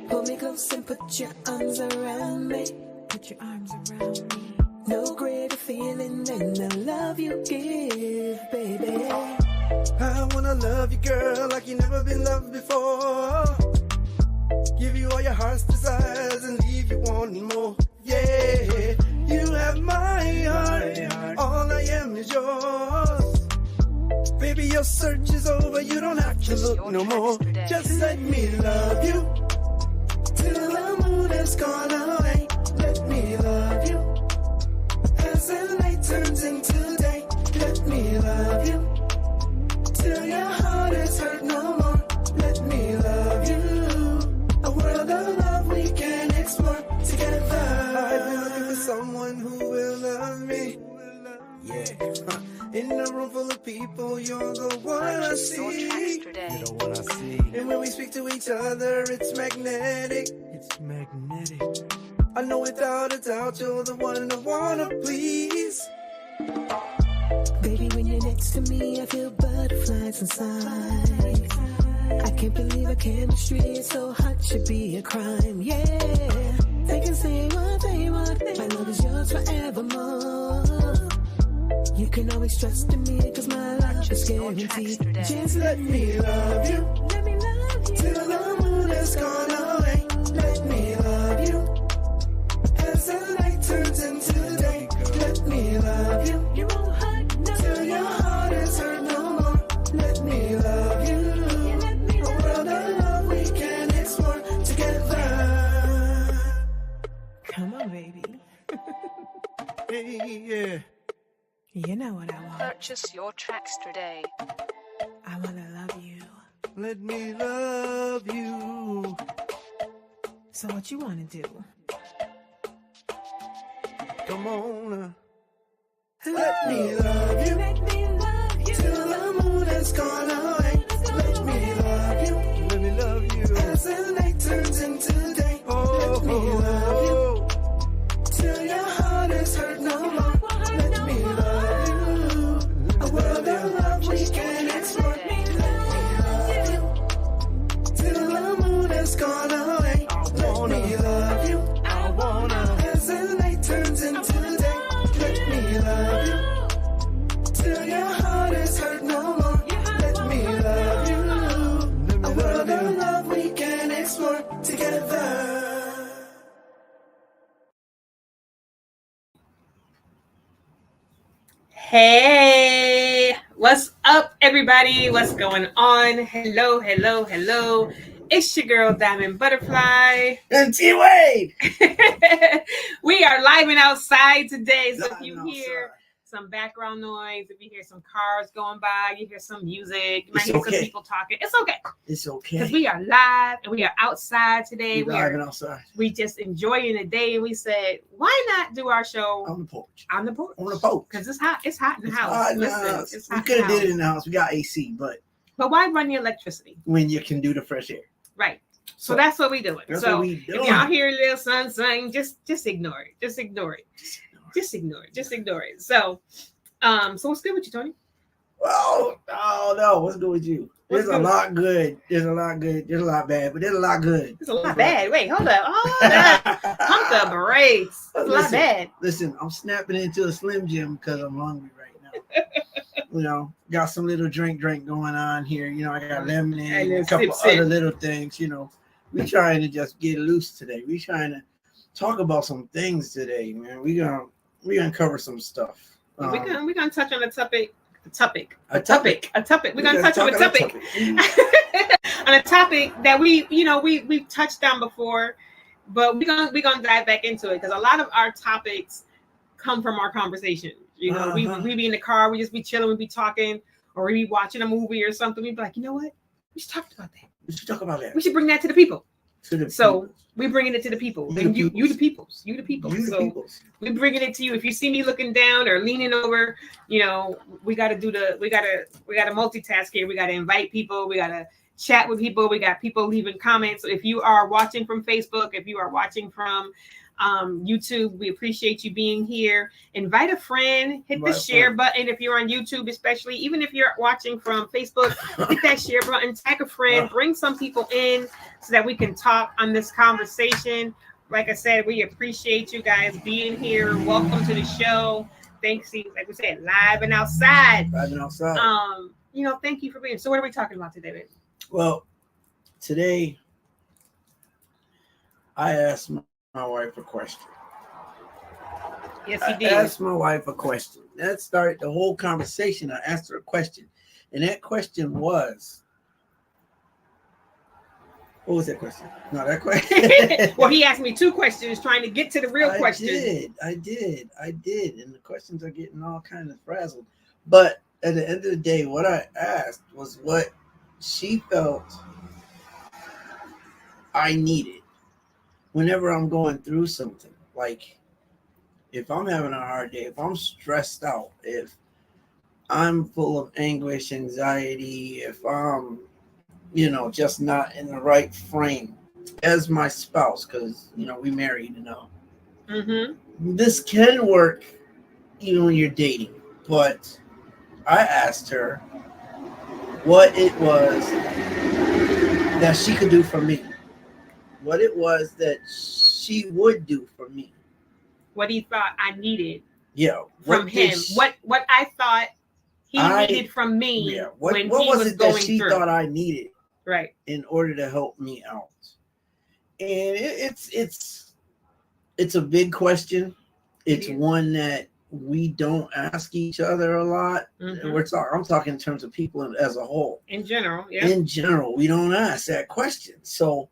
Pull me close and put your arms around me. Put your arms around me. No greater feeling than the love you give, baby. I wanna love you, girl, like you never been loved before. Give you all your heart's desires and leave you wanting more. Yeah, you have my heart. All I am is yours. Baby, your search is over. You don't have to look no more. Just let me love you till the mood has gone away. Let me love you as the night turns into day. Let me love you till your heart is hurt no more. Let me love you. A world of love we can explore together. I've been looking for someone who will love me. Yeah. In a room full of people, you're the one I see. You're the one I see. And when we speak to each other, it's magnetic. It's magnetic. I know without a doubt you're the one I wanna please. Baby, when you're next to me, I feel butterflies inside. I can't believe our chemistry is so hot, should be a crime, yeah. They can say what they want, my love is yours forevermore. You can always trust in me, cause my love is guaranteed. Just let me love you, let me love you till the moon has gone away. Let me love you as the night turns into day. Let me love you, you won't hurt no till your heart is hurt no more. Let me love you, a world of love we can explore together. Come on, baby. Hey, yeah. You know what I want. Purchase your tracks today. I wanna love you. Let me love you. So what you wanna do? Come on. Let me love you. Let me love you till the moon has gone away. Let me love you. Let me love you as the night turns into day. Let me love you till your heart is hurt no more. Let me love you. A world of love we can explore. Let me love you till the moon has gone away. Let me love you. I wanna as the night turns into day. Let me love you till your heart is hurt no more. Let me love you. A world of love we can explore together. Hey, what's up, everybody? What's going on? Hello, hello, hello. It's your girl, Diamond Butterfly. And T.Wade. We are live and outside today. So if you hear some background noise, if you hear some cars going by, you hear some music, you might hear some people talking. It's okay. It's okay. Because we are live and we are outside today. We are outside. We just enjoying the day, and we said, why not do our show on the porch? On the porch. On the porch. Because it's hot. It's hot in the house. Hot in the house. We could have did it in the house. We got AC, but why run the electricity when you can do the fresh air? Right. So that's what we doing. That's so what we doing. If y'all hear a little sun, just ignore it. Just ignore it. Just ignore it. Just ignore it. So what's good with you, Tony? Oh no, what's good with you? There's a lot good. There's a lot good. There's a lot bad, but there's a lot good. There's a lot bad. Wait, hold up. Pump the brakes. There's a lot bad. Listen, I'm snapping into a Slim Jim because I'm hungry right now. You know, got some little drink going on here. You know, I got lemonade and a couple other little things. You know, we trying to just get loose today. We trying to talk about some things today, man. We gonna cover some stuff. We're gonna touch on a topic. We're gonna touch on a topic. On a topic that we've touched on before, but we're gonna dive back into it because a lot of our topics come from our conversation. You know, we be in the car, we just be chilling, we be talking, or we be watching a movie or something. We be like, you know what? We should talk about that. We should talk about that. We should bring that to the people. So we're bringing it to the people. You the peoples. So we're bringing it to you. If you see me looking down or leaning over, you know, we gotta multitask here. We gotta invite people. We gotta chat with people. We got people leaving comments. So if you are watching from Facebook, if you are watching from YouTube, we appreciate you being here. Invite a friend, hit the share button if you're on YouTube, especially. Even if you're watching from Facebook, hit that share button, tag a friend, bring some people in so that we can talk on this conversation. Like I said, we appreciate you guys being here. Welcome to the show. Thanks, like we said, live and outside. Live and outside. Thank you for being. So what are we talking about today, babe? Well, today I asked my wife a question. Yes, you did. I asked my wife a question. That started the whole conversation. I asked her a question. And that question was, what was that question? No, that question. Well, he asked me 2 questions trying to get to the real question. I did. And the questions are getting all kind of frazzled. But at the end of the day, what I asked was what she felt I needed whenever I'm going through something. Like, if I'm having a hard day, if I'm stressed out, if I'm full of anguish, anxiety, if I'm, just not in the right frame as my spouse, because, we married, This can work even when you're dating. But I asked her what it was that she could do for me. What it was that she would do for me. What he thought I needed from him. What I thought he needed from me. Yeah. What he was it that she thought I needed? Right. In order to help me out. And it's a big question. It's one that we don't ask each other a lot. Mm-hmm. I'm talking in terms of people as a whole. In general, yeah. In general, we don't ask that question. So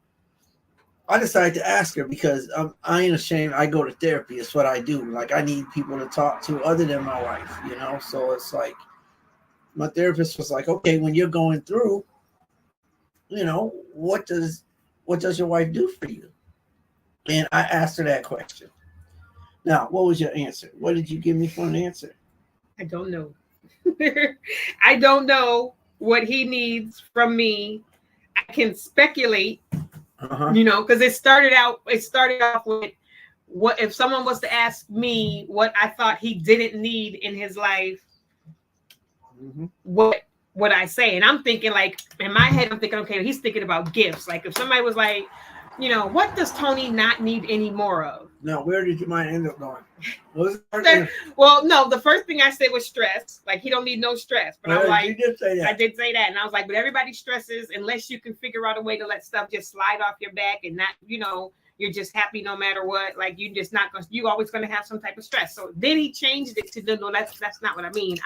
I decided to ask her because I ain't ashamed. I go to therapy. It's what I do. Like, I need people to talk to other than my wife, So it's like, my therapist was like, okay, when you're going through, what does your wife do for you? And I asked her that question. Now, what was your answer? What did you give me for an answer? I don't know. I don't know what he needs from me. I can speculate. Because it started off with what if someone was to ask me what I thought he didn't need in his life, what would I say? And I'm thinking, like, in my head, I'm thinking, okay, he's thinking about gifts. Like, if somebody was like, what does Tony not need any more of? Now, where did your mind end up going? Well, no, the first thing I said was stress. Like, he don't need no stress. But I'm like, you did say that. I did say that. And I was like, but everybody stresses unless you can figure out a way to let stuff just slide off your back and not, you're just happy no matter what. Like, you're just not going to, you're always going to have some type of stress. So then he changed it to, no, that's not what I mean.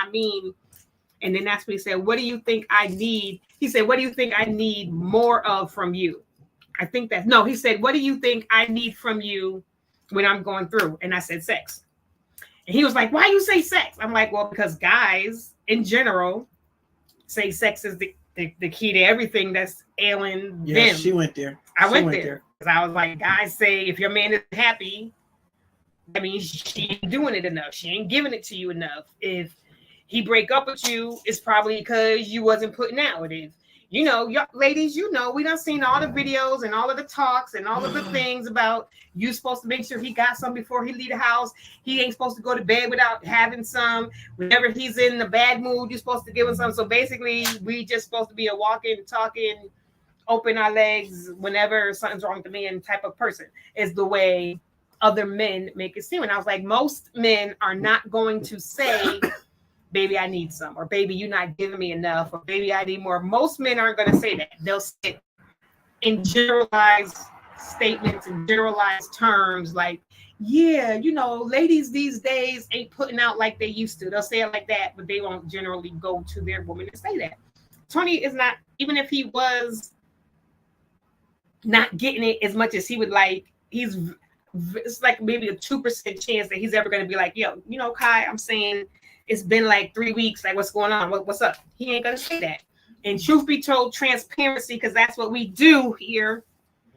And then that's when he said, what do you think I need? He said, what do you think I need more of from you? I think he said, what do you think I need from you when I'm going through? And I said, sex. And he was like, why you say sex? I'm like, well, because guys in general say sex is the key to everything that's ailing them. She went there. I went there. Because I was like, guys say if your man is happy, that means she ain't doing it enough. She ain't giving it to you enough. If he break up with you, it's probably because you wasn't putting out. It is. Ladies, we done seen all the videos and all of the talks and all of the things about you supposed to make sure he got some before he leave the house. He ain't supposed to go to bed without having some. Whenever he's in a bad mood, you're supposed to give him some. So basically, we just supposed to be a walking, talking, open our legs whenever something's wrong with the man type of person is the way other men make it seem. And I was like, most men are not going to say, baby, I need some, or baby, you're not giving me enough, or baby, I need more. Most men aren't going to say that. They'll say in generalized statements and generalized terms, like, yeah, ladies these days ain't putting out like they used to. They'll say it like that, but they won't generally go to their woman and say that. Tony is not, even if he was not getting it as much as he would like, it's like maybe a 2% chance that he's ever going to be like, yo, Kai, I'm saying, it's been like 3 weeks. Like, what's going on? What's up? He ain't gonna say that. And truth be told, transparency, because that's what we do here.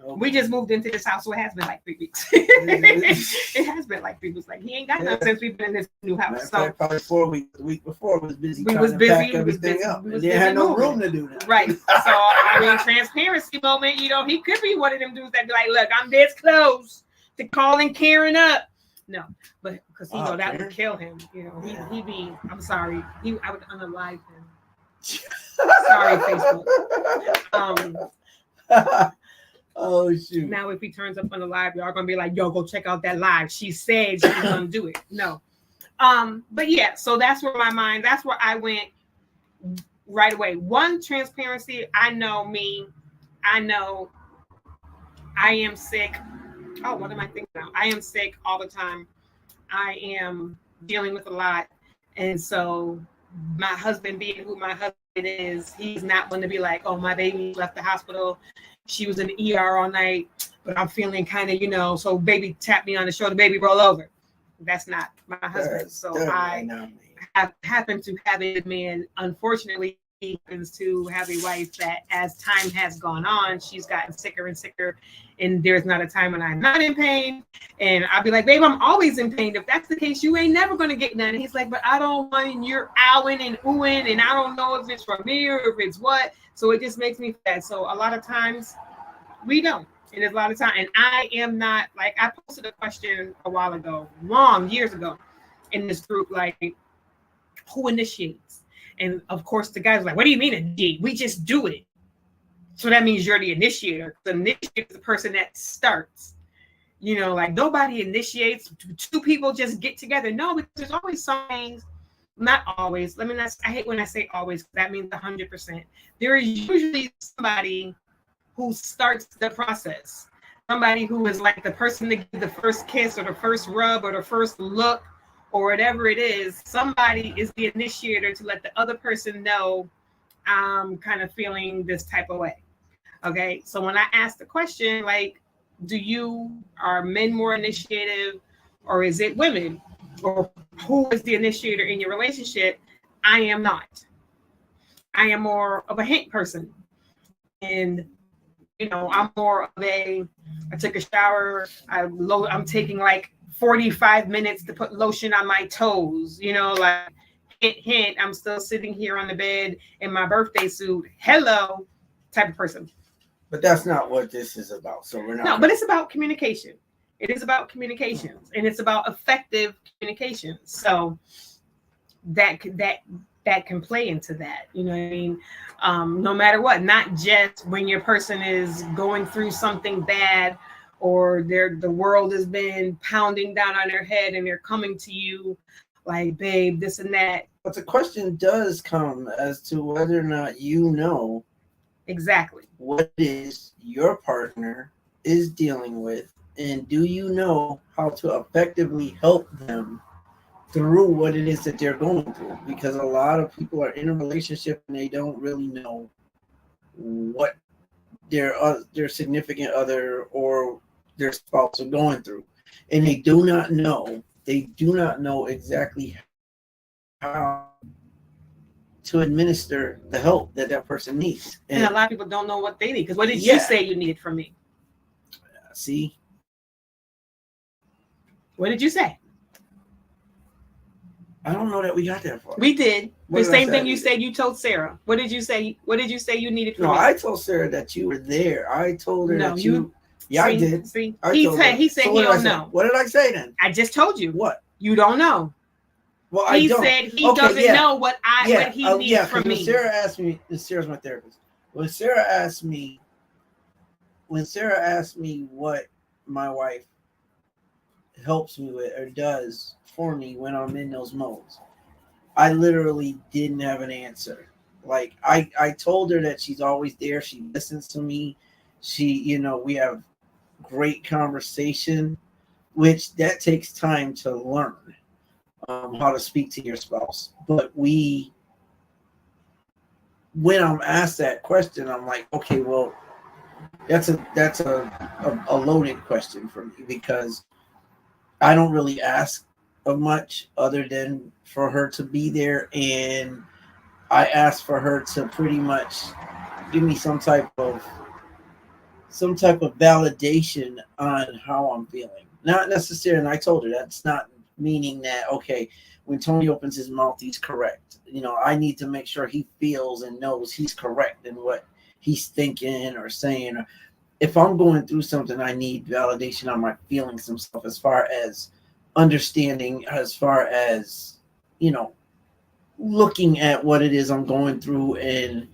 Okay. We just moved into this house, so it has been like 3 weeks. It has been like 3 weeks. Like, he ain't got nothing since we've been in this new house. So probably 4 weeks. The week before was busy. We was busy. Pack everything up. They had no room to do that. Right. So transparency moment. He could be one of them dudes that be like, look, I'm this close to calling Karen up. No, but because you know that Karen? would kill him. You know, he'd be. I'm sorry. I would unalive him. Sorry, Facebook. Oh shoot! Now if he turns up on the live, y'all gonna be like, "Yo, go check out that live." She said she was gonna do it. No, but yeah. So that's where that's where I went right away. One, transparency. I know me. I know I am sick. Oh, what am I thinking now? I am sick all the time. I am dealing with a lot. And so my husband being who my husband is, he's not going to be like, oh, my baby left the hospital. She was in the ER all night, but I'm feeling kind of, so baby tap me on the shoulder, baby roll over. That's not my husband. So I have happened to have a man, unfortunately, happens to have a wife that as time has gone on, she's gotten sicker and sicker, and there's not a time when I'm not in pain. And I'll be like, babe, I'm always in pain. If that's the case, you ain't never gonna get none. And he's like, but I don't want, and you're owing and oohing, and I don't know if it's from me or if it's what. So it just makes me sad. So a lot of times we don't. And there's a lot of time. And I am not, like, I posted a question a while ago, years ago, in this group, like, who initiates? And of course, the guy's like, what do you mean initiate? We just do it. So that means you're the initiator. The initiator is the person that starts. Like nobody initiates. Two people just get together. No, because there's always some things, not always. I hate when I say always, that means 100%. There is usually somebody who starts the process. Somebody who is like the person that gives the first kiss or the first rub or the first look, or whatever it is. Somebody is the initiator to let the other person know I'm kind of feeling this type of way. Okay. So when I ask the question, like, are men more initiative or is it women? Or who is the initiator in your relationship? I am not. I am more of a hint person. And, I'm more of I took a shower. I'm taking like 45 minutes to put lotion on my toes, like hint, I'm still sitting here on the bed in my birthday suit. Hello, type of person. But that's not what this is about. So we're not. No, but it's about communication. It is about communications, and it's about effective communication. So that can play into that. You know what I mean? No matter what, not just when your person is going through something bad, or the world has been pounding down on their head and they're coming to you like, babe, this and that. But the question does come as to whether or not exactly what is your partner is dealing with, and do you know how to effectively help them through what it is that they're going through? Because a lot of people are in a relationship and they don't really know what their significant other or their spouse are going through, and they do not know exactly how to administer the help that person needs. And a lot of people don't know what they need. Because what did you say you needed from me? See, what did you say? I don't know that we got that far. We did. The same thing you said you told Sarah. What did you say? What did you say you needed from me? No, I told Sarah that you were there. I told her that you. Yeah, I did. See, he said he don't know. What did I say then? I just told you. What? You don't know. Well, he said he doesn't know what he needs from me. Sarah asked me. Sarah's my therapist. When Sarah asked me what my wife helps me with or does for me when I'm in those modes, I literally didn't have an answer. Like I told her that she's always there. She listens to me. She, we have great conversation, which that takes time to learn how to speak to your spouse. But when I'm asked that question, I'm like, okay, well, that's a loaded question for me, because I don't really ask of much other than for her to be there, and I ask for her to pretty much give me some type of validation on how I'm feeling. Not necessarily, and I told her that's not meaning that, okay, when Tony opens his mouth, he's correct. I need to make sure he feels and knows he's correct in what he's thinking or saying. if I'm going through something, I need validation on my feelings and stuff, as far as understanding, as far as, looking at what it is I'm going through and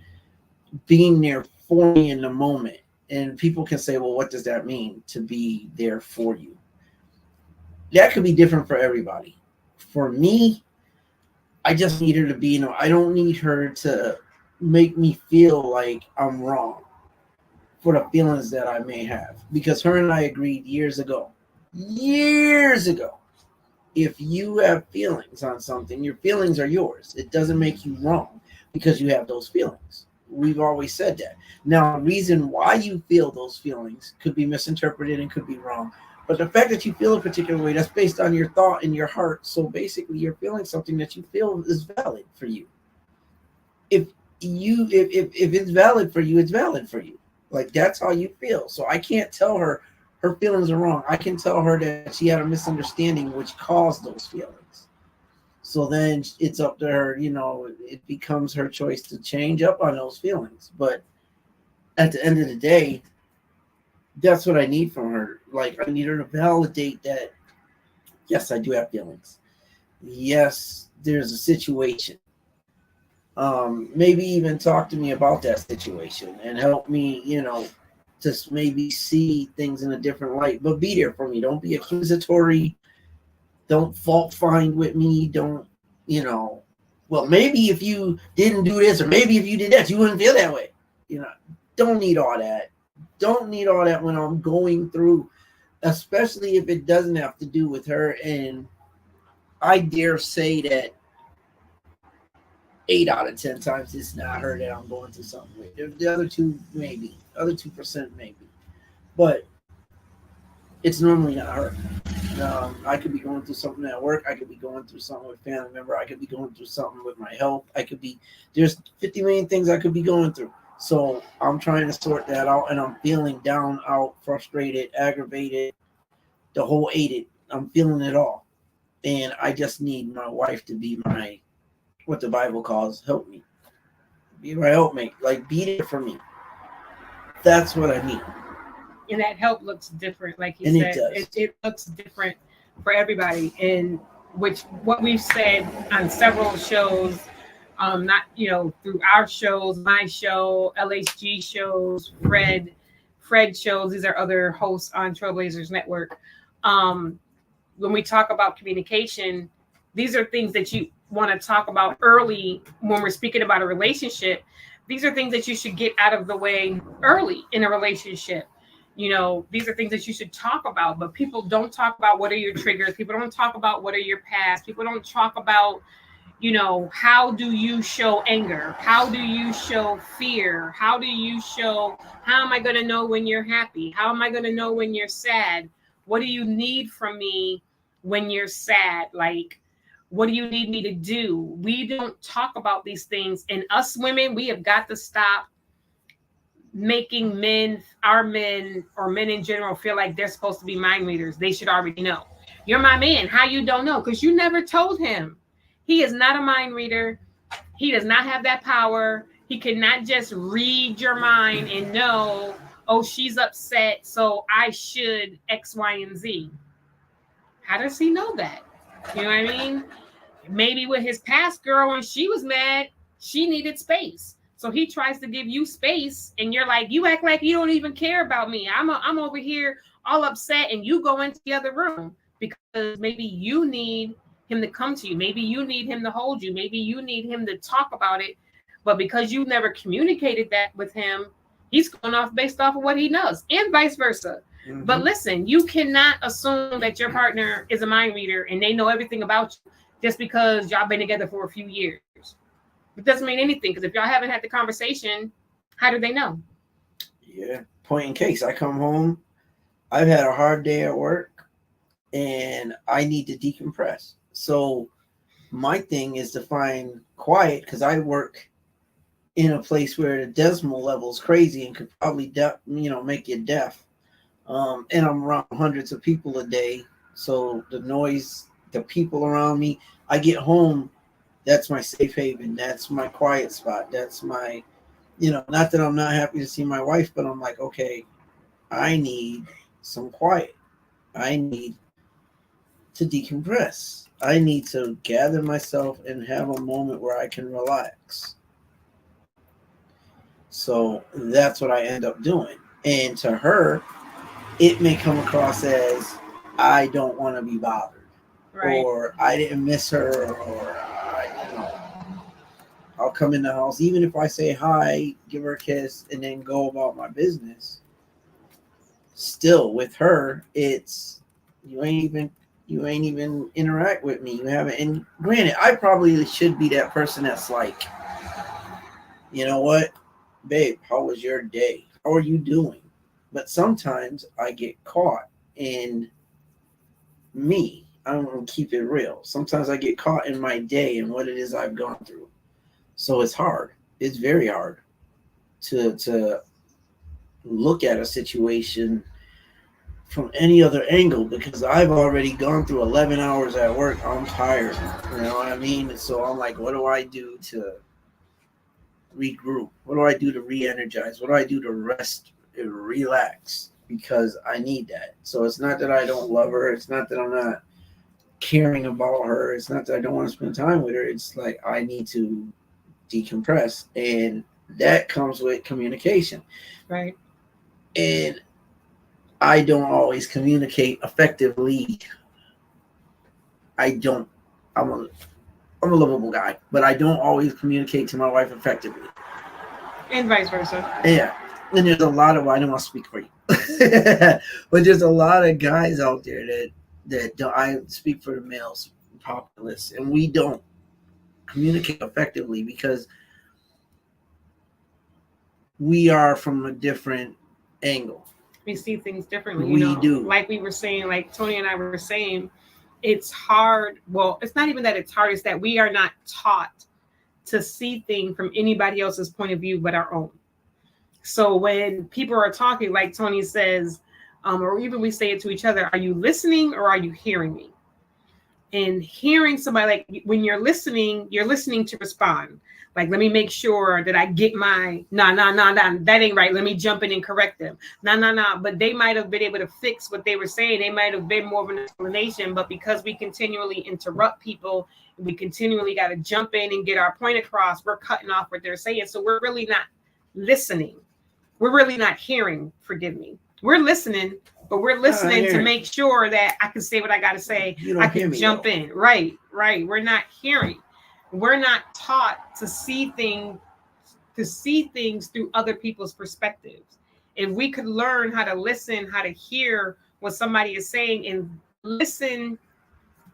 being there for me in the moment. And people can say, well, what does that mean to be there for you? That could be different for everybody. For me, I just need her to be, I don't need her to make me feel like I'm wrong for the feelings that I may have. Because her and I agreed years ago, if you have feelings on something, your feelings are yours. It doesn't make you wrong because you have those feelings. We've always said that. Now, the reason why you feel those feelings could be misinterpreted and could be wrong. But the fact that you feel a particular way, that's based on your thought and your heart. So basically, you're feeling something that you feel is valid for you. If it's valid for you, it's valid for you. Like, that's how you feel. So I can't tell her feelings are wrong. I can tell her that she had a misunderstanding which caused those feelings. So then it's up to her, it becomes her choice to change up on those feelings. But at the end of the day, that's what I need from her. Like, I need her to validate that, yes, I do have feelings. Yes, there's a situation. Maybe even talk to me about that situation and help me, just maybe see things in a different light, but be there for me. Don't be accusatory. Don't fault find with me. Don't, well, maybe if you didn't do this, or maybe if you did that, you wouldn't feel that way. Don't need all that. Don't need all that when I'm going through, especially if it doesn't have to do with her. And I dare say that 8 out of 10 times it's not her that I'm going through something with. The other 2%, maybe. But it's normally not her. I could be going through something at work. I could be going through something with a family member. I could be going through something with my health. There's 50 million things I could be going through. So I'm trying to sort that out, and I'm feeling down, out, frustrated, aggravated, the whole 8. I'm feeling it all. And I just need my wife to be my, what the Bible calls, help me. Be my helpmate. Like, be there for me. That's what I need. And that help looks different, like you said. It looks different for everybody. And what we've said on several shows, not through our shows, my show, LHG shows, Fred shows. These are other hosts on Trailblazers Network. When we talk about communication, these are things that you want to talk about early when we're speaking about a relationship. These are things that you should get out of the way early in a relationship. These are things that you should talk about, but people don't talk about what are your triggers. People don't talk about what are your past. People don't talk about, how do you show anger? How do you show fear? How am I going to know when you're happy? How am I going to know when you're sad? What do you need from me when you're sad? Like, what do you need me to do? We don't talk about these things. And us women, we have got to stop making our men or men in general feel like they're supposed to be mind readers. They should already know. You're my man. How you don't know? Because you never told him. He is not a mind reader. He does not have that power. He cannot just read your mind and know, oh, she's upset, so I should X, Y, and Z. How does he know that? You know what I mean? Maybe with his past girl, when she was mad, she needed space. So he tries to give you space, and you're like, you act like you don't even care about me. I'm over here all upset, and you go into the other room because maybe you need him to come to you. Maybe you need him to hold you. Maybe you need him to talk about it. But because you never communicated that with him, he's going off based off of what he knows, and vice versa. Mm-hmm. But listen, you cannot assume that your partner is a mind reader and they know everything about you just because y'all been together for a few years. It doesn't mean anything, because if y'all haven't had the conversation, how do they know? Yeah. Point in case, I come home, I've had a hard day at work, and I need to decompress. So my thing is to find quiet, because I work in a place where the decimal level is crazy and could probably make you deaf. And I'm around hundreds of people a day, so the noise, the people around me, I get home, that's my safe haven, that's my quiet spot, that's my, not that I'm not happy to see my wife, but I'm like, okay, I need some quiet. I need to decompress. I need to gather myself and have a moment where I can relax. So that's what I end up doing. And to her, it may come across as I don't want to be bothered, Right. or I didn't miss her, or I'll come in the house, even if I say hi, give her a kiss, and then go about my business. Still, with her, it's you ain't even interact with me. You haven't. And granted, I probably should be that person that's like, you know what, babe, how was your day? How are you doing? But sometimes I get caught in me. I'm gonna keep it real. Sometimes I get caught in my day and what it is I've gone through. So it's hard. It's very hard to look at a situation from any other angle because I've already gone through 11 hours at work. I'm tired. You know what I mean? So I'm like, what do I do to regroup? What do I do to re-energize? What do I do to rest and relax? Because I need that. So it's not that I don't love her. It's not that I'm not caring about her. It's not that I don't want to spend time with her. It's like I need to decompress. And that comes with communication. Right. And I don't always communicate effectively. I'm a lovable guy, but I don't always communicate to my wife effectively. And vice versa. Yeah. And there's a lot of, I don't want to speak for you, but there's a lot of guys out there that don't, I speak for the males populace, and we don't communicate effectively because we are from a different angle. We see things differently. We do. Like we were saying, like Tony and I were saying, it's hard. Well, it's not even that it's hard. It's that we are not taught to see things from anybody else's point of view but our own. So when people are talking, like Tony says, or even we say it to each other, are you listening or are you hearing me? And hearing somebody, like when you're listening to respond. Like, let me make sure that I get my, nah, that ain't right. Let me jump in and correct them. Nah. But they might have been able to fix what they were saying. They might have been more of an explanation. But because we continually interrupt people, we continually got to jump in and get our point across, we're cutting off what they're saying. So we're really not listening. We're really not hearing, forgive me. We're listening, but we're listening to make sure that I can say what I got to say. I can jump in. Right. We're not hearing. We're not taught to see things through other people's perspectives. If we could learn how to listen, how to hear what somebody is saying and listen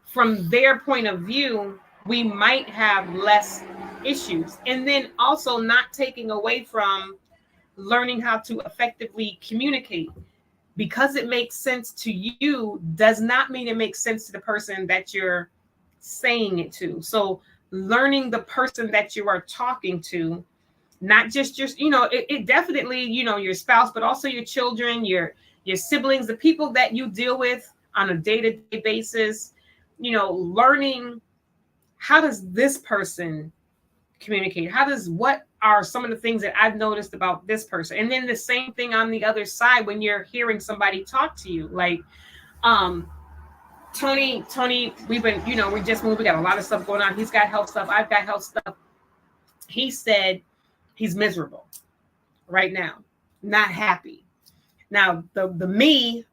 from their point of view, we might have less issues. And then also not taking away from learning how to effectively communicate. Because it makes sense to you does not mean it makes sense to the person that you're saying it to. So learning the person that you are talking to, not just your, it definitely, your spouse, but also your children, your siblings, the people that you deal with on a day-to-day basis, learning how does this person communicate? What are some of the things that I've noticed about this person? And then the same thing on the other side when you're hearing somebody talk to you, like, Tony, we've been, we just moved. We got a lot of stuff going on. He's got health stuff. I've got health stuff. He said he's miserable right now, not happy. Now, the me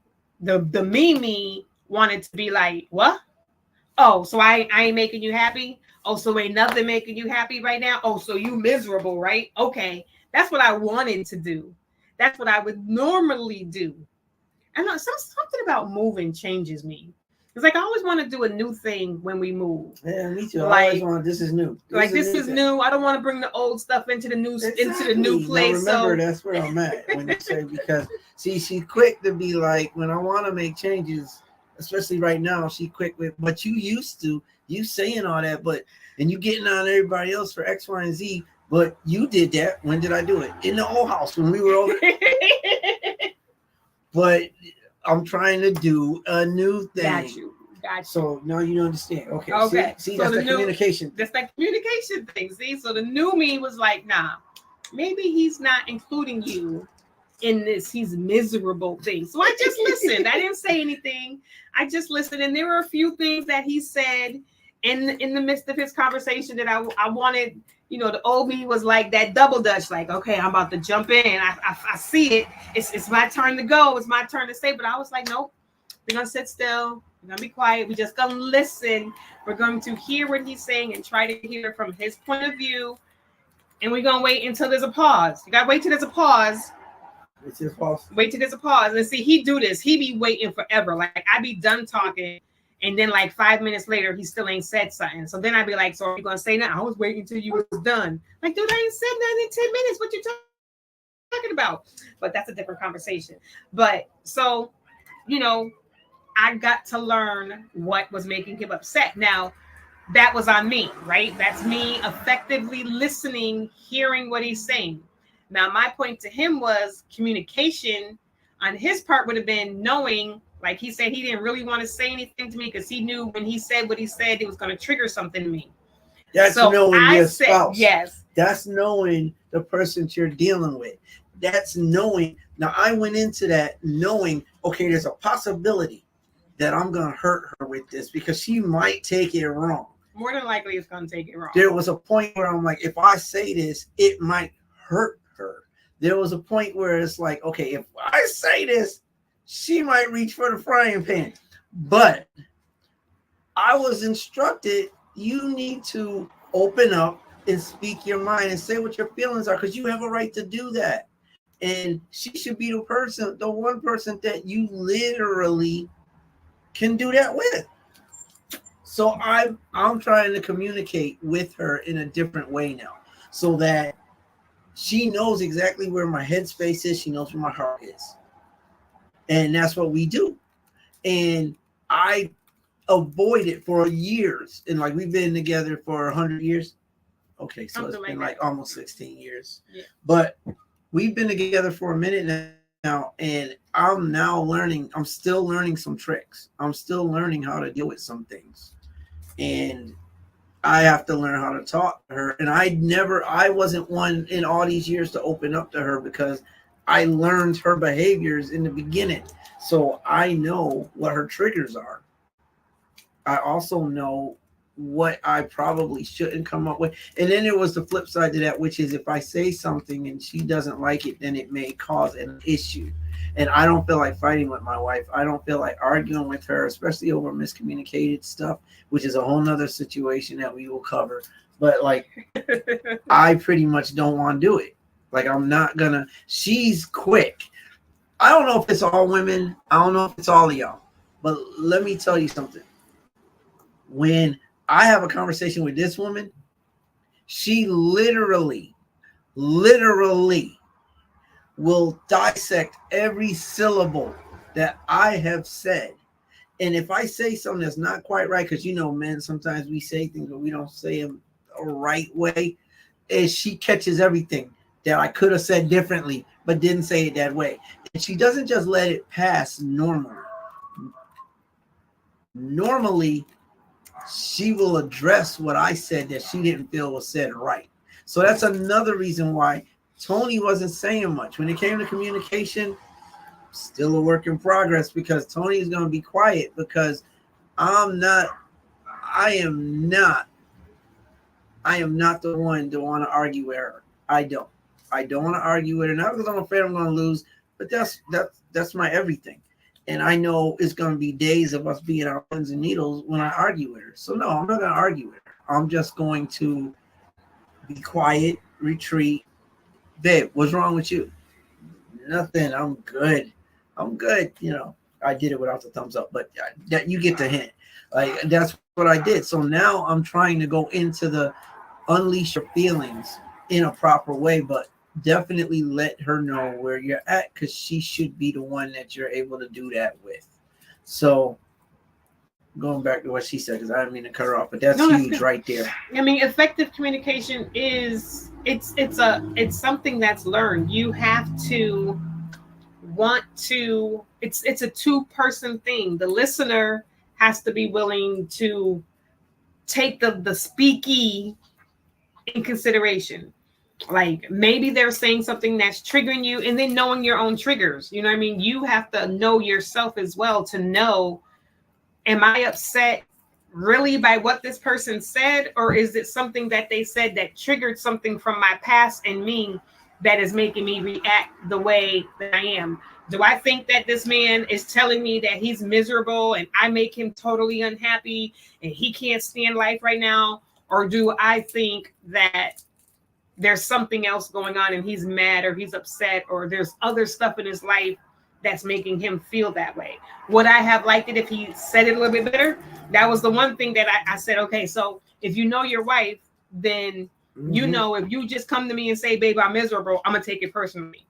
wanted to be like, what? Oh, so I ain't making you happy? Oh, so ain't nothing making you happy right now? Oh, so you miserable, right? Okay. That's what I wanted to do. That's what I would normally do. And something about moving changes me. It's like I always want to do a new thing when we move. Yeah, me too. I always want this is new. This is new. I don't want to bring the old stuff into the new place. Now remember, that's where I'm at when you say, because she's quick to be like, when I want to make changes, especially right now, she quick with, but you used to, you saying all that, and you getting on everybody else for X, Y, and Z, but you did that. When did I do it? In the old house when we were over. But I'm trying to do a new thing. Got you. So now you understand. Okay. See, so that's the communication. That's that communication thing. See, so the new me was like, nah, maybe he's not including you in this he's miserable thing. So I just listened. I didn't say anything. I just listened, and there were a few things that he said in the midst of his conversation that I wanted. You know, the old me was like that double dutch, like, okay, I'm about to jump in. I see it. It's my turn to go. It's my turn to say. But I was like, nope, we're gonna sit still. We're gonna be quiet. We're just gonna listen. We're going to hear what he's saying and try to hear from his point of view. And we're gonna wait until there's a pause. You gotta wait till there's a pause. It's his pause. Wait till there's a pause. And see, he do this. He be waiting forever. Like I be done talking. And then like 5 minutes later, he still ain't said something. So then I'd be like, so are you going to say now? I was waiting until you was done. Like, dude, I ain't said nothing in 10 minutes. What you talking about? But that's a different conversation. But so, you know, I got to learn what was making him upset. Now, that was on me, right? That's me effectively listening, hearing what he's saying. Now, my point to him was communication on his part would have been knowing. Like he said, he didn't really want to say anything to me because he knew when he said what he said, it was going to trigger something to me. That's so knowing your spouse. Yes. That's knowing the person you're dealing with. That's knowing. Now, I went into that knowing, okay, there's a possibility that I'm going to hurt her with this because she might take it wrong. More than likely, it's going to take it wrong. There was a point where I'm like, if I say this, it might hurt her. There was a point where it's like, okay, if I say this, she might reach for the frying pan. But I was instructed, you need to open up and speak your mind and say what your feelings are because you have a right to do that. And she should be the one person that you literally can do that with. So I'm trying to communicate with her in a different way now so that she knows exactly where my headspace is. She knows where my heart is. And that's what we do. And I avoided for years. And like we've been together for 100 years. Okay, so it's been like almost 16 years. Yeah. But we've been together for a minute now. And I'm now learning. I'm still learning some tricks. I'm still learning how to deal with some things. And I have to learn how to talk to her. And I wasn't one in all these years to open up to her because I learned her behaviors in the beginning. So I know what her triggers are. I also know what I probably shouldn't come up with. And then there was the flip side to that, which is if I say something and she doesn't like it, then it may cause an issue. And I don't feel like fighting with my wife. I don't feel like arguing with her, especially over miscommunicated stuff, which is a whole nother situation that we will cover. But like, I pretty much don't want to do it. Like I'm not gonna, she's quick. I don't know if it's all women. I don't know if it's all of y'all. But let me tell you something. When I have a conversation with this woman, she literally will dissect every syllable that I have said. And if I say something that's not quite right, because you know, men, sometimes we say things, but we don't say them the right way, and she catches everything that I could have said differently, but didn't say it that way. And she doesn't just let it pass normally. Normally, she will address what I said that she didn't feel was said right. So that's another reason why Tony wasn't saying much. When it came to communication, still a work in progress because Tony is going to be quiet because I am not the one to want to argue with her. I don't want to argue with her, not because I'm afraid I'm going to lose, but that's my everything. And I know it's going to be days of us being our pins and needles when I argue with her. So no, I'm not going to argue with her. I'm just going to be quiet, retreat. Babe, what's wrong with you? Nothing. I'm good. You know, I did it without the thumbs up, but that you get the hint. Like that's what I did. So now I'm trying to go into the unleash your feelings in a proper way, but definitely let her know where you're at because she should be the one that you're able to do that with. So going back to what she said, because I didn't mean to cut her off, but that's huge right there. I mean, effective communication is it's something that's learned. You have to want to, it's a two-person thing. The listener has to be willing to take the speaky in consideration. Like maybe they're saying something that's triggering you, and then knowing your own triggers. You know what I mean? You have to know yourself as well to know, am I upset really by what this person said, or is it something that they said that triggered something from my past and me that is making me react the way that I am? Do I think that this man is telling me that he's miserable and I make him totally unhappy and he can't stand life right now? Or do I think that there's something else going on and he's mad or he's upset or there's other stuff in his life that's making him feel that way? Would I have liked it if he said it a little bit better? That was the one thing that I said, okay, so if you know your wife, then you know, if you just come to me and say, babe, I'm miserable, I'm going to take it personally.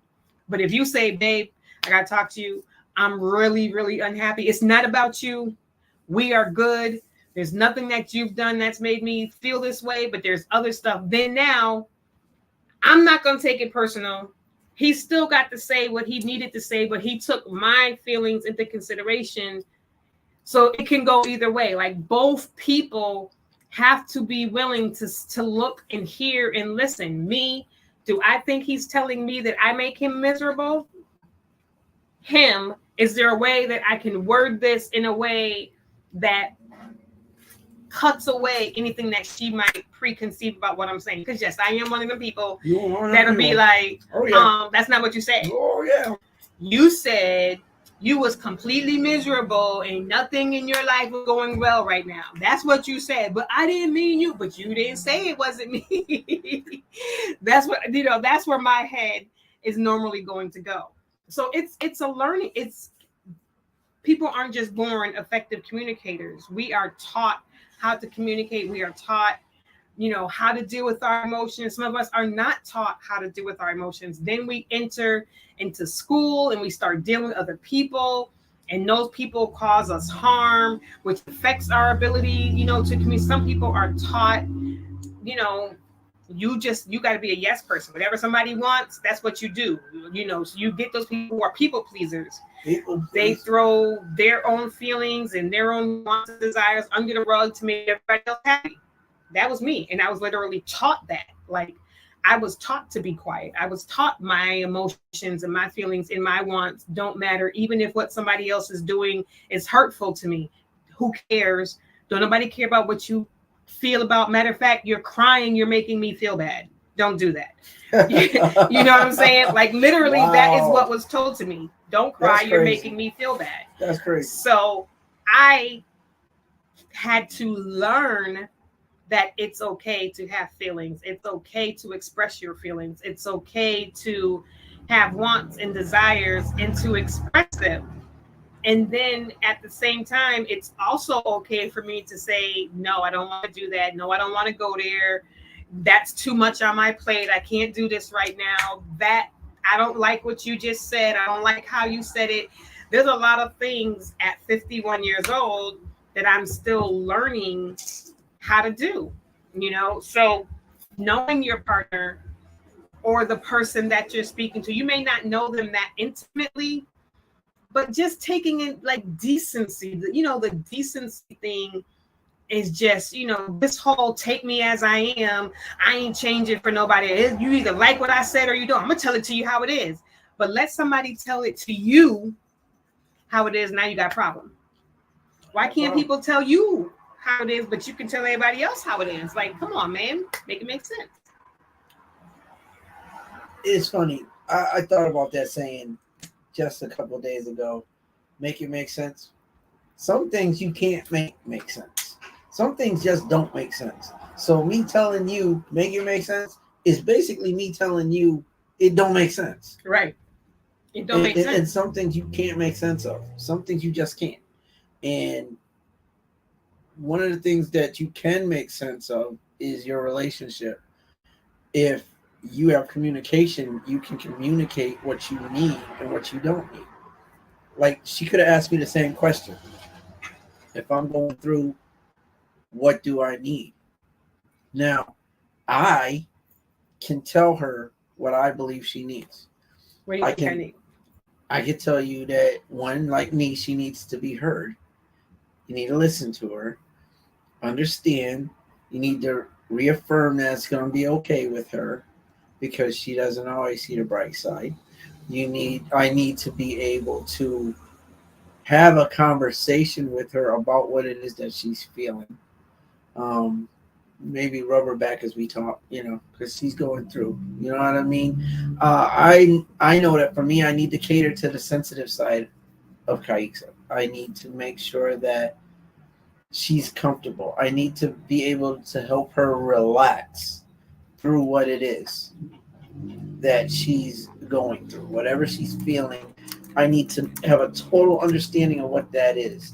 But if you say, babe, I got to talk to you, I'm really, really unhappy. It's not about you. We are good. There's nothing that you've done that's made me feel this way, but there's other stuff. Then now I'm not going to take it personal. He still got to say what he needed to say, but he took my feelings into consideration. So it can go either way. Like both people have to be willing to look and hear and listen. Me, do I think he's telling me that I make him miserable? Him, is there a way that I can word this in a way that cuts away anything that she might preconceive about what I'm saying? Because yes, I am one of the people that'll be like, that's not what you said. Oh yeah. You said you was completely miserable and nothing in your life was going well right now. That's what you said. But I didn't mean you, but you didn't say it wasn't me. That's what, you know, that's where my head is normally going to go. So it's a learning. People aren't just born effective communicators. We are taught how to communicate. We are taught, you know, how to deal with our emotions. Some of us are not taught how to deal with our emotions. Then we enter into school and we start dealing with other people, and those people cause us harm, which affects our ability, you know, to communicate. Some people are taught, you know, you got to be a yes person. Whatever somebody wants, that's what you do. You know, so you get those people who are people pleasers. They throw their own feelings and their own wants and desires under the rug to make everybody else happy. That was me. And I was literally taught that. Like, I was taught to be quiet. I was taught my emotions and my feelings and my wants don't matter. Even if what somebody else is doing is hurtful to me, who cares? Don't nobody care about what you feel about. Matter of fact, you're crying. You're making me feel bad. Don't do that. You know what I'm saying? Like literally, wow. That is what was told to me. Don't cry. You're making me feel bad. That's crazy. So I had to learn that it's okay to have feelings. It's okay to express your feelings. It's okay to have wants and desires and to express them. And then at the same time, it's also okay for me to say, no, I don't want to do that. No, I don't want to go there. That's too much on my plate. I can't do this right now. That I don't like what you just said. I don't like how you said it. There's a lot of things at 51 years old that I'm still learning how to do, you know? So knowing your partner or the person that you're speaking to, you may not know them that intimately, but just taking it like decency, you know, the decency thing is just, you know, this whole take me as I am. I ain't changing for nobody. You either like what I said or you don't. I'm going to tell it to you how it is. But let somebody tell it to you how it is. Now you got a problem. Why can't people tell you how it is, but you can tell everybody else how it is? Like, come on, man. Make it make sense. It's funny. I thought about that saying just a couple of days ago. Make it make sense. Some things you can't make sense. Some things just don't make sense. So me telling you make it make sense is basically me telling you it don't make sense. Right. It don't make sense. And some things you can't make sense of. Some things you just can't. And one of the things that you can make sense of is your relationship. If you have communication, you can communicate what you need and what you don't need. Like, she could have asked me the same question. If I'm going through, what do I need? Now, I can tell her what I believe she needs. What do you think I need? I can tell you that, one, like me, she needs to be heard. You need to listen to her, understand. You need to reaffirm that it's going to be okay with her. because she doesn't always see the bright side. I need to be able to have a conversation with her about what it is that she's feeling. Maybe rub her back as we talk, because she's going through. You know what I mean? I know that for me, I need to cater to the sensitive side of Kaiksa. I need to make sure that she's comfortable. I need to be able to help her relax through what it is that she's going through. Whatever she's feeling, I need to have a total understanding of what that is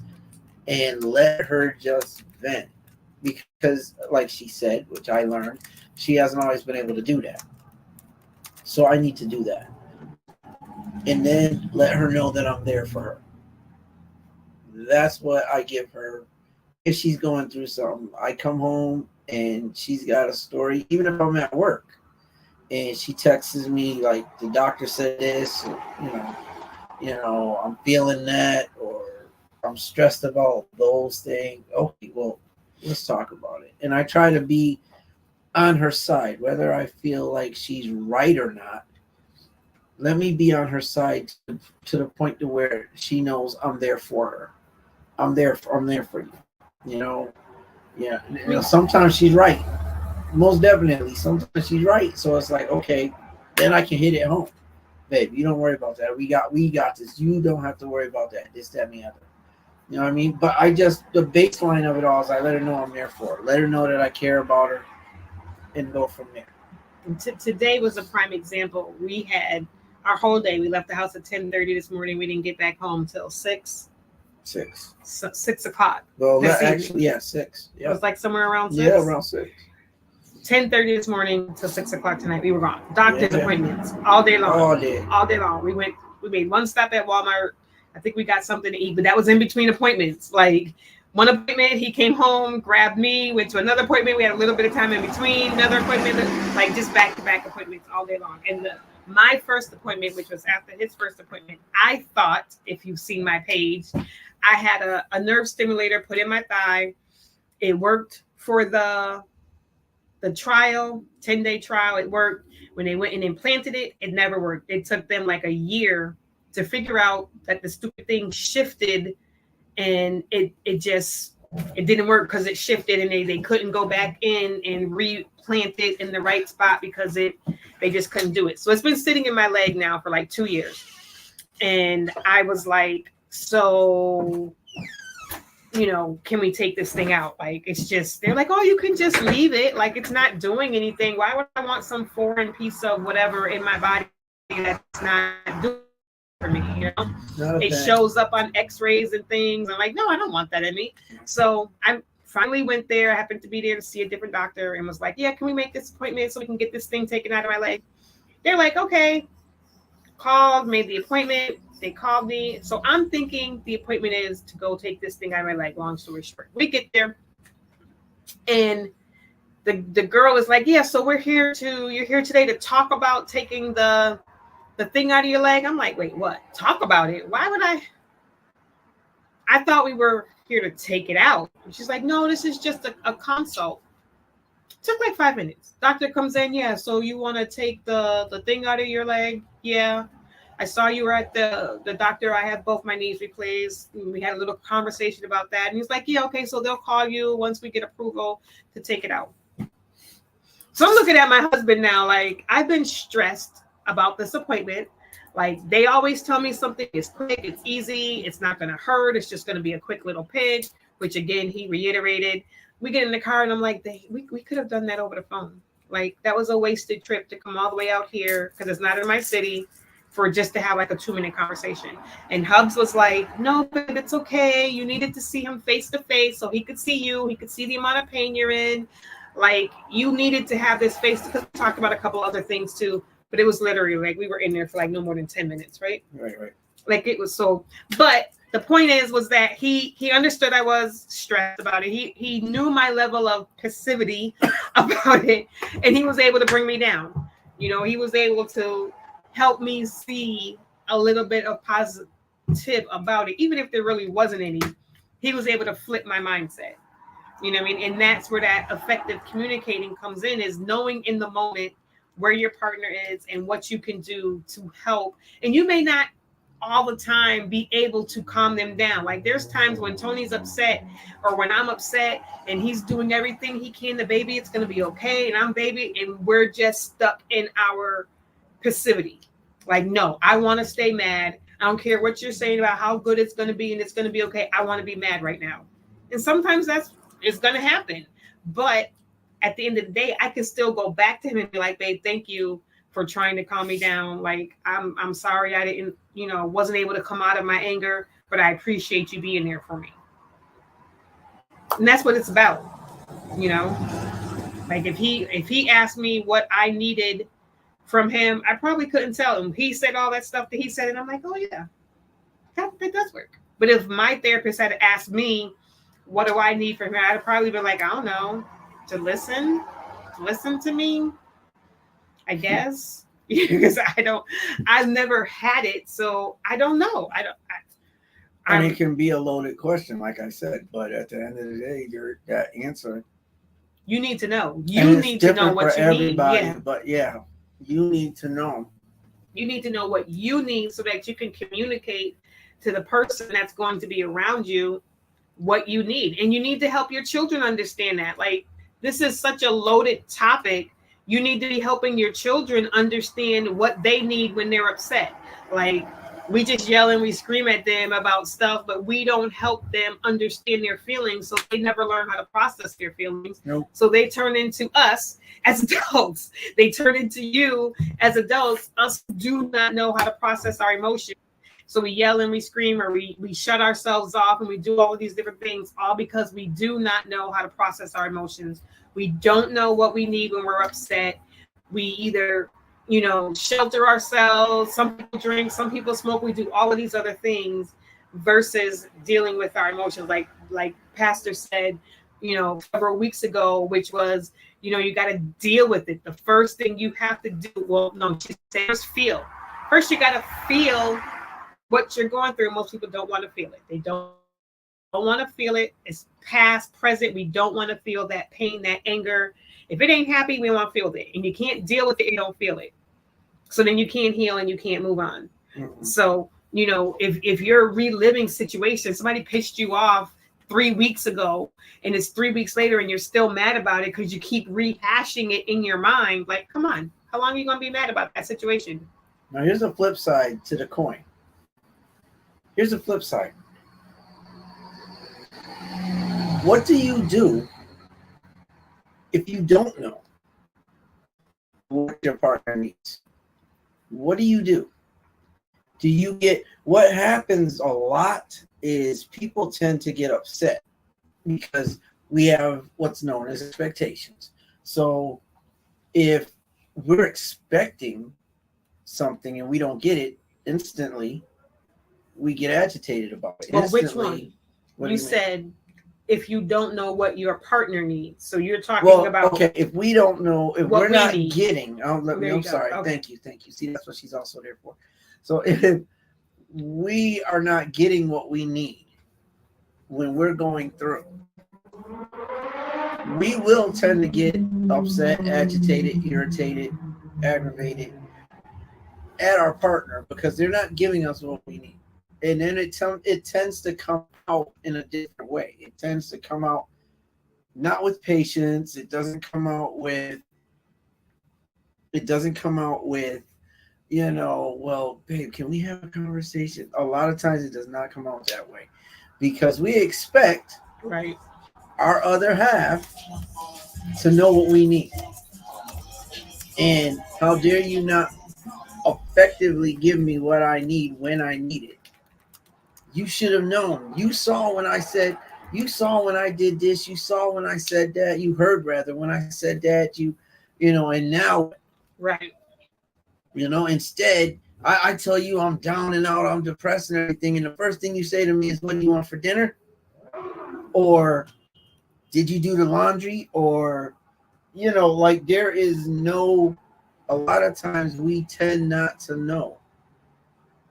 and let her just vent. Because, like she said, which I learned, she hasn't always been able to do that. So I need to do that. And then let her know that I'm there for her. That's what I give her. If she's going through something, I come home and she's got a story, even if I'm at work. And she texts me like, the doctor said this, or, I'm feeling that, or I'm stressed about those things. Okay, well, let's talk about it. And I try to be on her side, whether I feel like she's right or not. Let me be on her side to the point to where she knows I'm there for her. I'm there for you. Yeah. Sometimes she's right. Most definitely. Sometimes she's right. So it's like, okay, then I can hit it home. Babe, you don't worry about that. We got this. You don't have to worry about that. This, that, and the other. You know what I mean? But the baseline of it all is I let her know I'm there for her. Let her know that I care about her and go from there. Today was a prime example. We had our whole day. We left the house at 10:30 this morning. We didn't get back home till 6 o'clock. Well, actually, 6. Yeah. It was like somewhere around 6. Yeah, around 6. 10:30 this morning till 6 o'clock tonight. We were gone. Doctor's appointments all day long. All day long. We made one stop at Walmart. I think we got something to eat, but that was in between appointments. Like one appointment, he came home, grabbed me, went to another appointment. We had a little bit of time in between, another appointment, like just back-to-back appointments all day long. And my first appointment, which was after his first appointment, I thought, if you've seen my page, I had a nerve stimulator put in my thigh. It worked for the trial, 10-day trial. It worked. When they went and implanted it, it never worked. It took them like a year to figure out that the stupid thing shifted, and it didn't work because it shifted, and they couldn't go back in and replant it in the right spot because they just couldn't do it. So it's been sitting in my leg now for like 2 years. And I was like, so, can we take this thing out? Like, they're like, oh, you can just leave it. Like, it's not doing anything. Why would I want some foreign piece of whatever in my body that's not doing for me? Okay. It shows up on x-rays and things. I'm like, no, I don't want that in me. So I finally went there. I happened to be there to see a different doctor and was like, yeah, can we make this appointment so we can get this thing taken out of my leg? They're like, okay. Called, made the appointment. They called me. So I'm thinking the appointment is to go take this thing out of my leg. Long story short, we get there and the girl is like, yeah, so you're here today to talk about taking the thing out of your leg. I'm like, wait, what? Talk about it? Why would I thought we were here to take it out. And she's like, no, this is just a consult. Took like 5 minutes. Doctor comes in, yeah, so you want to take the thing out of your leg? Yeah. I saw you were at the doctor. I had both my knees replaced. We had a little conversation about that. And he's like, yeah, okay, so they'll call you once we get approval to take it out. So I'm looking at my husband now, like, I've been stressed about this appointment. Like, they always tell me something is quick, it's easy, it's not going to hurt, it's just going to be a quick little pinch, which again, he reiterated. We get in the car and I'm like, we could have done that over the phone. Like, that was a wasted trip to come all the way out here because it's not in my city for just to have like a 2-minute conversation. And Hubs was like, no, but it's okay. You needed to see him face to face so he could see you. He could see the amount of pain you're in. Like, you needed to have this face to talk about a couple other things too. But it was literally like we were in there for like no more than 10 minutes, right? Right. Like, it was so, but the point was that he understood I was stressed about it. He knew my level of passivity about it, and he was able to bring me down. He was able to help me see a little bit of positive about it, even if there really wasn't any. He was able to flip my mindset. You know what I mean? And that's where that effective communicating comes in, is knowing in the moment where your partner is and what you can do to help. And you may not all the time be able to calm them down. Like there's times when Tony's upset or when I'm upset and he's doing everything he can to baby, it's going to be okay. And I'm baby and we're just stuck in our passivity. Like, no, I want to stay mad. I don't care what you're saying about how good it's going to be and it's going to be okay. I want to be mad right now. And sometimes it's going to happen. But at the end of the day, I can still go back to him and be like, babe, thank you for trying to calm me down. Like, I'm sorry I didn't, wasn't able to come out of my anger, but I appreciate you being there for me. And that's what it's about, Like if he asked me what I needed from him, I probably couldn't tell him. He said all that stuff that he said, and I'm like, oh yeah, that does work. But if my therapist had asked me, what do I need from him? I'd probably be like, I don't know, to listen to me, I guess, because I've never had it, so I don't know. I mean, it can be a loaded question, like I said, but at the end of the day, that answer. You need to know. You need to know what you need. Yeah. But yeah, you need to know. You need to know what you need so that you can communicate to the person that's going to be around you what you need. And you need to help your children understand that. Like, this is such a loaded topic. You need to be helping your children understand what they need when they're upset. Like, we just yell and we scream at them about stuff, but we don't help them understand their feelings. So they never learn how to process their feelings. Nope. So they turn into us as adults. They turn into you as adults. Us do not know how to process our emotions. So we yell and we scream, or we shut ourselves off, and we do all of these different things, all because we do not know how to process our emotions. We don't know what we need when we're upset. We either, shelter ourselves. Some people drink, some people smoke. We do all of these other things versus dealing with our emotions. Like Pastor said, several weeks ago, which was, you got to deal with it. The first thing you have to do, she said, first feel. First, you got to feel what you're going through. Most people don't want to feel it. They don't want to feel it. It's past, present. We don't want to feel that pain, that anger. If it ain't happy, we don't want to feel it. And you can't deal with it if you don't feel it. So then you can't heal and you can't move on. Mm-hmm. So, if you're reliving situations, somebody pissed you off 3 weeks ago and it's 3 weeks later and you're still mad about it because you keep rehashing it in your mind. Like, come on, how long are you going to be mad about that situation? Now, here's the flip side to the coin. Here's the flip side. What do you do if you don't know what your partner needs? What do you do? What happens a lot is people tend to get upset because we have what's known as expectations. So if we're expecting something and we don't get it instantly, we get agitated about it. Well, which one? You said if you don't know what your partner needs. So you're talking about. Okay, if we don't know, if we're not getting, I'm sorry. Okay. Thank you. See, that's what she's also there for. So if we are not getting what we need when we're going through, we will tend to get upset, agitated, irritated, aggravated at our partner because they're not giving us what we need. And then it tends to come out in a different way. It tends to come out not with patience. It doesn't come out with, well, babe, can we have a conversation? A lot of times it does not come out that way because we expect our other half to know what we need. And how dare you not effectively give me what I need when I need it? You should have known. You saw when I did this. You saw when I said that. You heard rather when I said that. And now. Right. Instead, I tell you I'm down and out. I'm depressed and everything. And the first thing you say to me is, what do you want for dinner? Or did you do the laundry? Or, there is no, a lot of times we tend not to know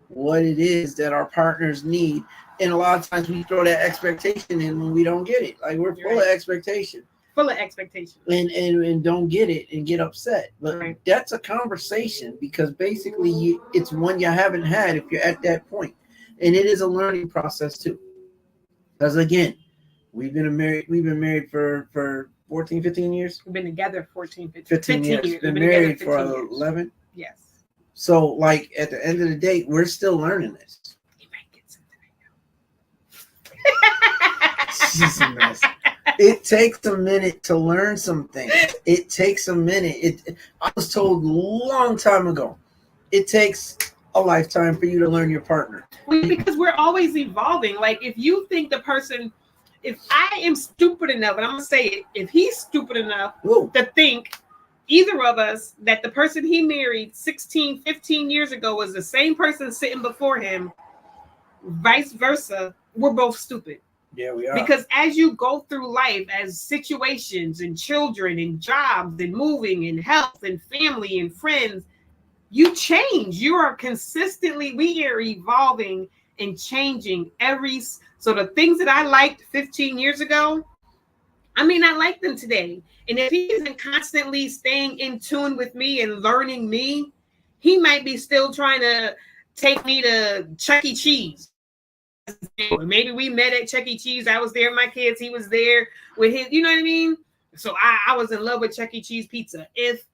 what it is that our partners need. And a lot of times we throw that expectation in when we don't get it. Like, we're full of expectation. full of expectations, and don't get it and get upset. But right. That's a conversation, because basically it's one you haven't had if you're at that point, and it is a learning process too. Because again, we've been married for 14, 15 years. We've been together 15 years. years. Been married for 11. Yes. So, like, at the end of the day, we're still learning this. You might get something. She's a mess. It takes a minute to learn some things. It takes a minute. I was told a long time ago, it takes a lifetime for you to learn your partner. Because we're always evolving. Like, if you think the person, if I am stupid enough, and I'm going to say it, if he's stupid enough to think either of us that the person he married 16, 15 years ago was the same person sitting before him, vice versa, we're both stupid. Yeah, we are. Because as you go through life, as situations and children and jobs and moving and health and family and friends, you change. You are consistently, we are evolving and changing so the things that I liked 15 years ago, I may not like them today. And if he isn't constantly staying in tune with me and learning me, he might be still trying to take me to Chuck E. Cheese. Maybe we met at Chuck E. Cheese. I was there with my kids. He was there with his, you know what I mean? So I was in love with Chuck E. Cheese pizza. If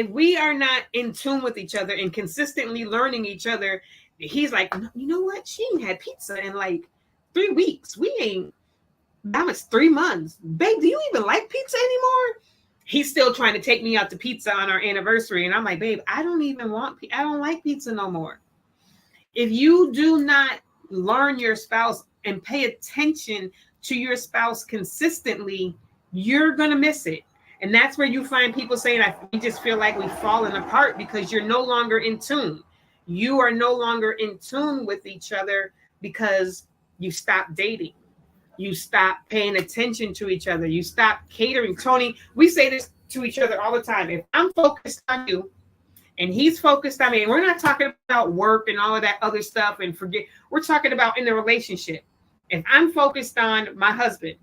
we are not in tune with each other and consistently learning each other, he's like, you know what? She ain't had pizza in like 3 weeks. That was 3 months. Babe, do you even like pizza anymore? He's still trying to take me out to pizza on our anniversary. And I'm like, babe, I don't like pizza no more. If you do not learn your spouse and pay attention to your spouse consistently, you're going to miss it. And that's where you find people saying, we just feel like we've fallen apart because you're no longer in tune. You are no longer in tune with each other because you stopped dating. You stop paying attention to each other. You stop catering. Tony, we say this to each other all the time. If I'm focused on you and he's focused on me, and we're not talking about work and all of that other stuff and we're talking about in the relationship. If I'm focused on my husband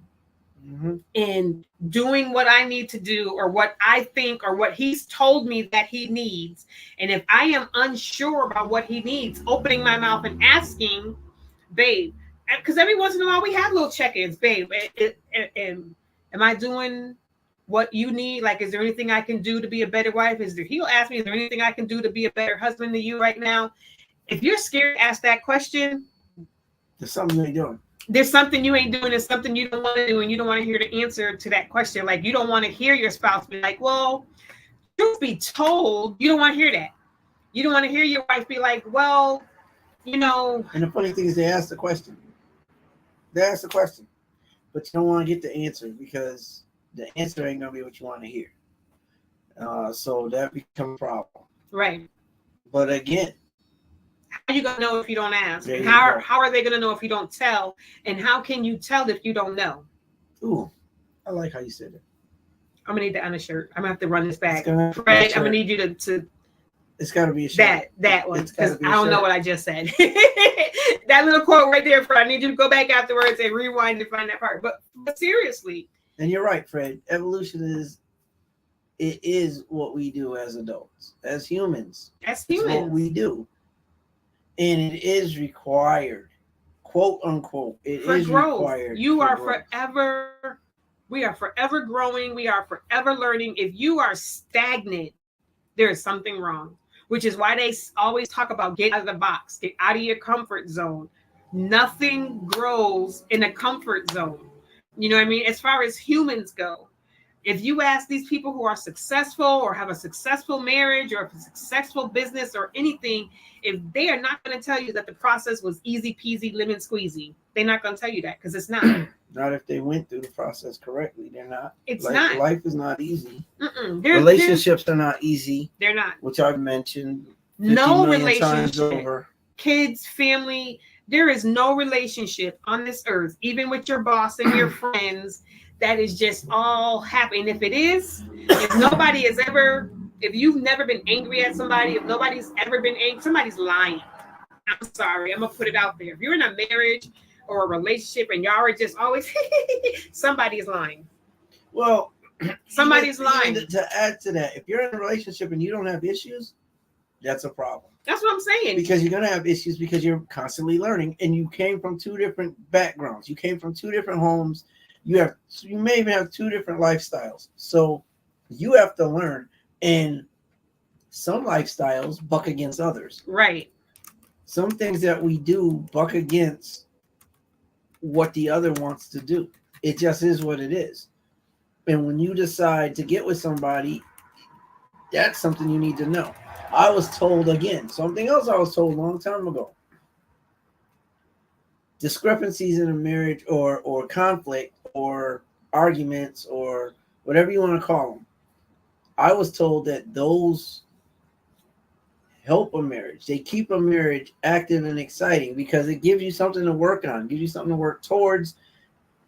and doing what I need to do or what I think or what he's told me that he needs, and if I am unsure about what he needs, opening my mouth and asking, babe, because every once in a while we have little check-ins, babe. Am I doing what you need? Like, is there anything I can do to be a better wife? He'll ask me, is there anything I can do to be a better husband to you right now? If you're scared to ask that question, there's something you ain't doing. There's something you ain't doing. There's something you don't want to do, and you don't want to hear the answer to that question. Like, you don't want to hear your spouse be like, well, truth be told, you don't want to hear that. You don't want to hear your wife be like, well, you know. And the funny thing is they ask the question. But you don't want to get the answer because the answer ain't going to be what you want to hear. So that becomes a problem. Right. But again, how are you going to know if you don't ask? How are they going to know if you don't tell? And how can you tell if you don't know? Ooh, I like how you said it. I'm going to need that on a shirt. I'm going to have to run this back. Fred, I'm going to need you to it's got to be a shirt. That one. Because I don't know what I just said. That little quote right there, Fred. I need you to go back afterwards and rewind to find that part. But seriously. And you're right, Fred. Evolution is what we do as adults, as humans. As humans. It's what we do. And it is required, quote unquote. It is required. We are forever growing. We are forever learning. If you are stagnant, there is something wrong, which is why they always talk about get out of the box, get out of your comfort zone. Nothing grows in a comfort zone. You know what I mean? As far as humans go, if you ask these people who are successful or have a successful marriage or a successful business or anything, if they are not going to tell you that the process was easy peasy, lemon squeezy, they're not going to tell you that because it's not. Not if they went through the process correctly. They're not. It's not. Life is not easy. Relationships are not easy. They're not. Which I've mentioned. No relationship. Kids, family. There is no relationship on this earth, even with your boss and your friends, that is just all happy. And if it is, if you've never been angry at somebody, if nobody's ever been angry, somebody's lying. I'm sorry. I'm going to put it out there. If you're in a marriage or a relationship and y'all are just always, somebody's lying. Well, somebody's lying. To add to that, if you're in a relationship and you don't have issues, that's a problem. That's what I'm saying. Because you're going to have issues because you're constantly learning, and you came from two different backgrounds. You came from two different homes. You may even have two different lifestyles. So you have to learn, and some lifestyles buck against others. Right. Some things that we do buck against what the other wants to do. It just is what it is. And when you decide to get with somebody, that's something you need to know. I was told, again, something else I was told a long time ago. Discrepancies in a marriage or conflict or arguments or whatever you want to call them. I was told that those help a marriage. They keep a marriage active and exciting because it gives you something to work on, gives you something to work towards.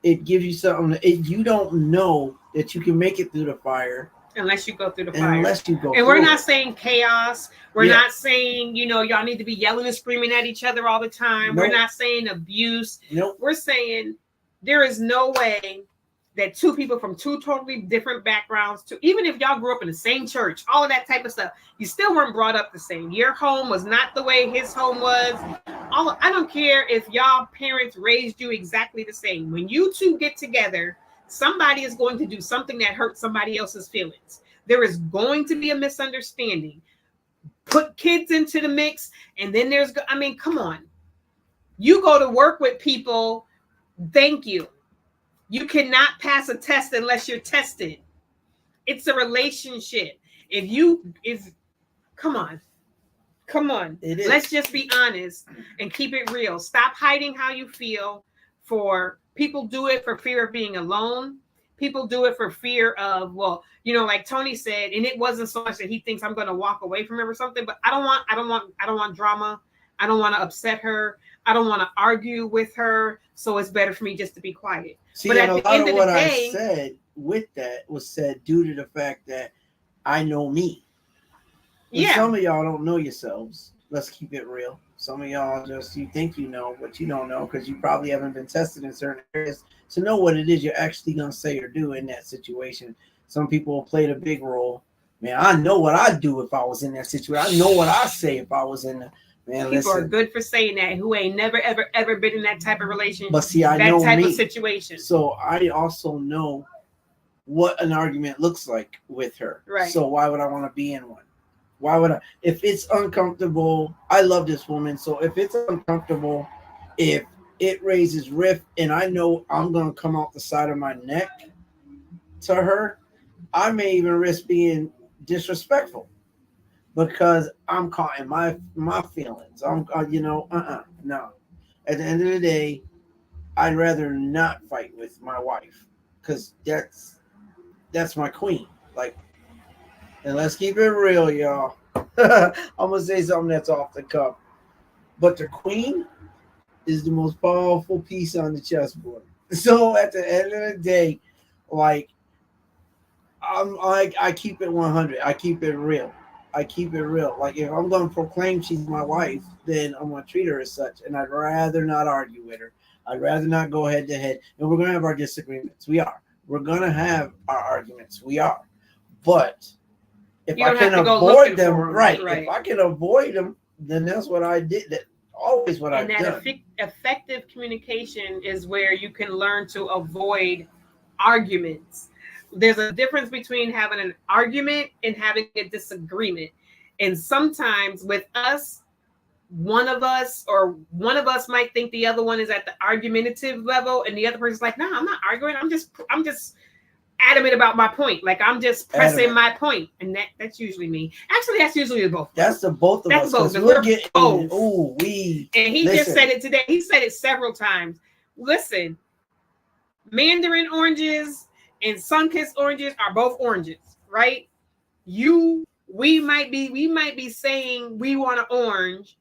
It gives you something. You don't know that you can make it through the fire unless you go through the fire. Unless you go. And we're not saying chaos. We're Yeah. not saying, y'all need to be yelling and screaming at each other all the time. Nope. We're not saying abuse. Nope. We're saying there is no way that two people from two totally different backgrounds, even if y'all grew up in the same church, all of that type of stuff, you still weren't brought up the same. Your home was not the way his home was. I don't care if y'all parents raised you exactly the same. When you two get together, somebody is going to do something that hurts somebody else's feelings. There is going to be a misunderstanding. Put kids into the mix, and then come on. You go to work with people, thank you. You cannot pass a test unless you're tested. It's a relationship. Come on. It is. Let's just be honest and keep it real. Stop hiding how you feel. People do it for fear of being alone. People do it for fear of, like Tony said, and it wasn't so much that he thinks I'm going to walk away from him or something, but I don't want drama. I don't want to upset her. I don't want to argue with her. So it's better for me just to be quiet. See, but and at a the lot end of of what the day, I said with that was said due to the fact that I know me. And yeah. Some of y'all don't know yourselves. Let's keep it real. Some of y'all you think you know, but you don't know because you probably haven't been tested in certain areas to know what it is you're actually going to say or do in that situation. Some people played a big role. Man, I know what I'd do if I was in that situation. I know what I'd say if I was in the man. People are good for saying that who ain't never, ever, ever been in that type of relationship. But see, I that know type me. of situation. So I also know what an argument looks like with her. Right. So why would I want to be in one? Why would I? If it's uncomfortable, I love this woman. So if it's uncomfortable, if it raises rift and I know I'm going to come out the side of my neck to her, I may even risk being disrespectful because I'm caught in my feelings. No. At the end of the day, I'd rather not fight with my wife because that's my queen. Like, and let's keep it real, y'all. I'm gonna say something that's off the cuff, but the queen is the most powerful piece on the chessboard. So at the end of the day, like, I keep it 100. I keep it real. Like, if I'm gonna proclaim she's my wife, then I'm gonna treat her as such, and I'd rather not argue with her. I'd rather not go head to head. And we're gonna have our disagreements. We're gonna have our arguments. But if I can avoid them, right? If I can avoid them, then that's what I did. That's always what I've done. And that effective communication is where you can learn to avoid arguments. There's a difference between having an argument and having a disagreement. And sometimes with us, one of us might think the other one is at the argumentative level, and the other person's like, "No, I'm not arguing. I'm just adamant about my point. Like, I'm just pressing my point." And that's usually me. Actually, that's usually both. That's the both of us. Both. We're getting both. And he just said it today. He said it several times. Listen, mandarin oranges and sun-kissed oranges are both oranges, right? We might be saying we want an orange,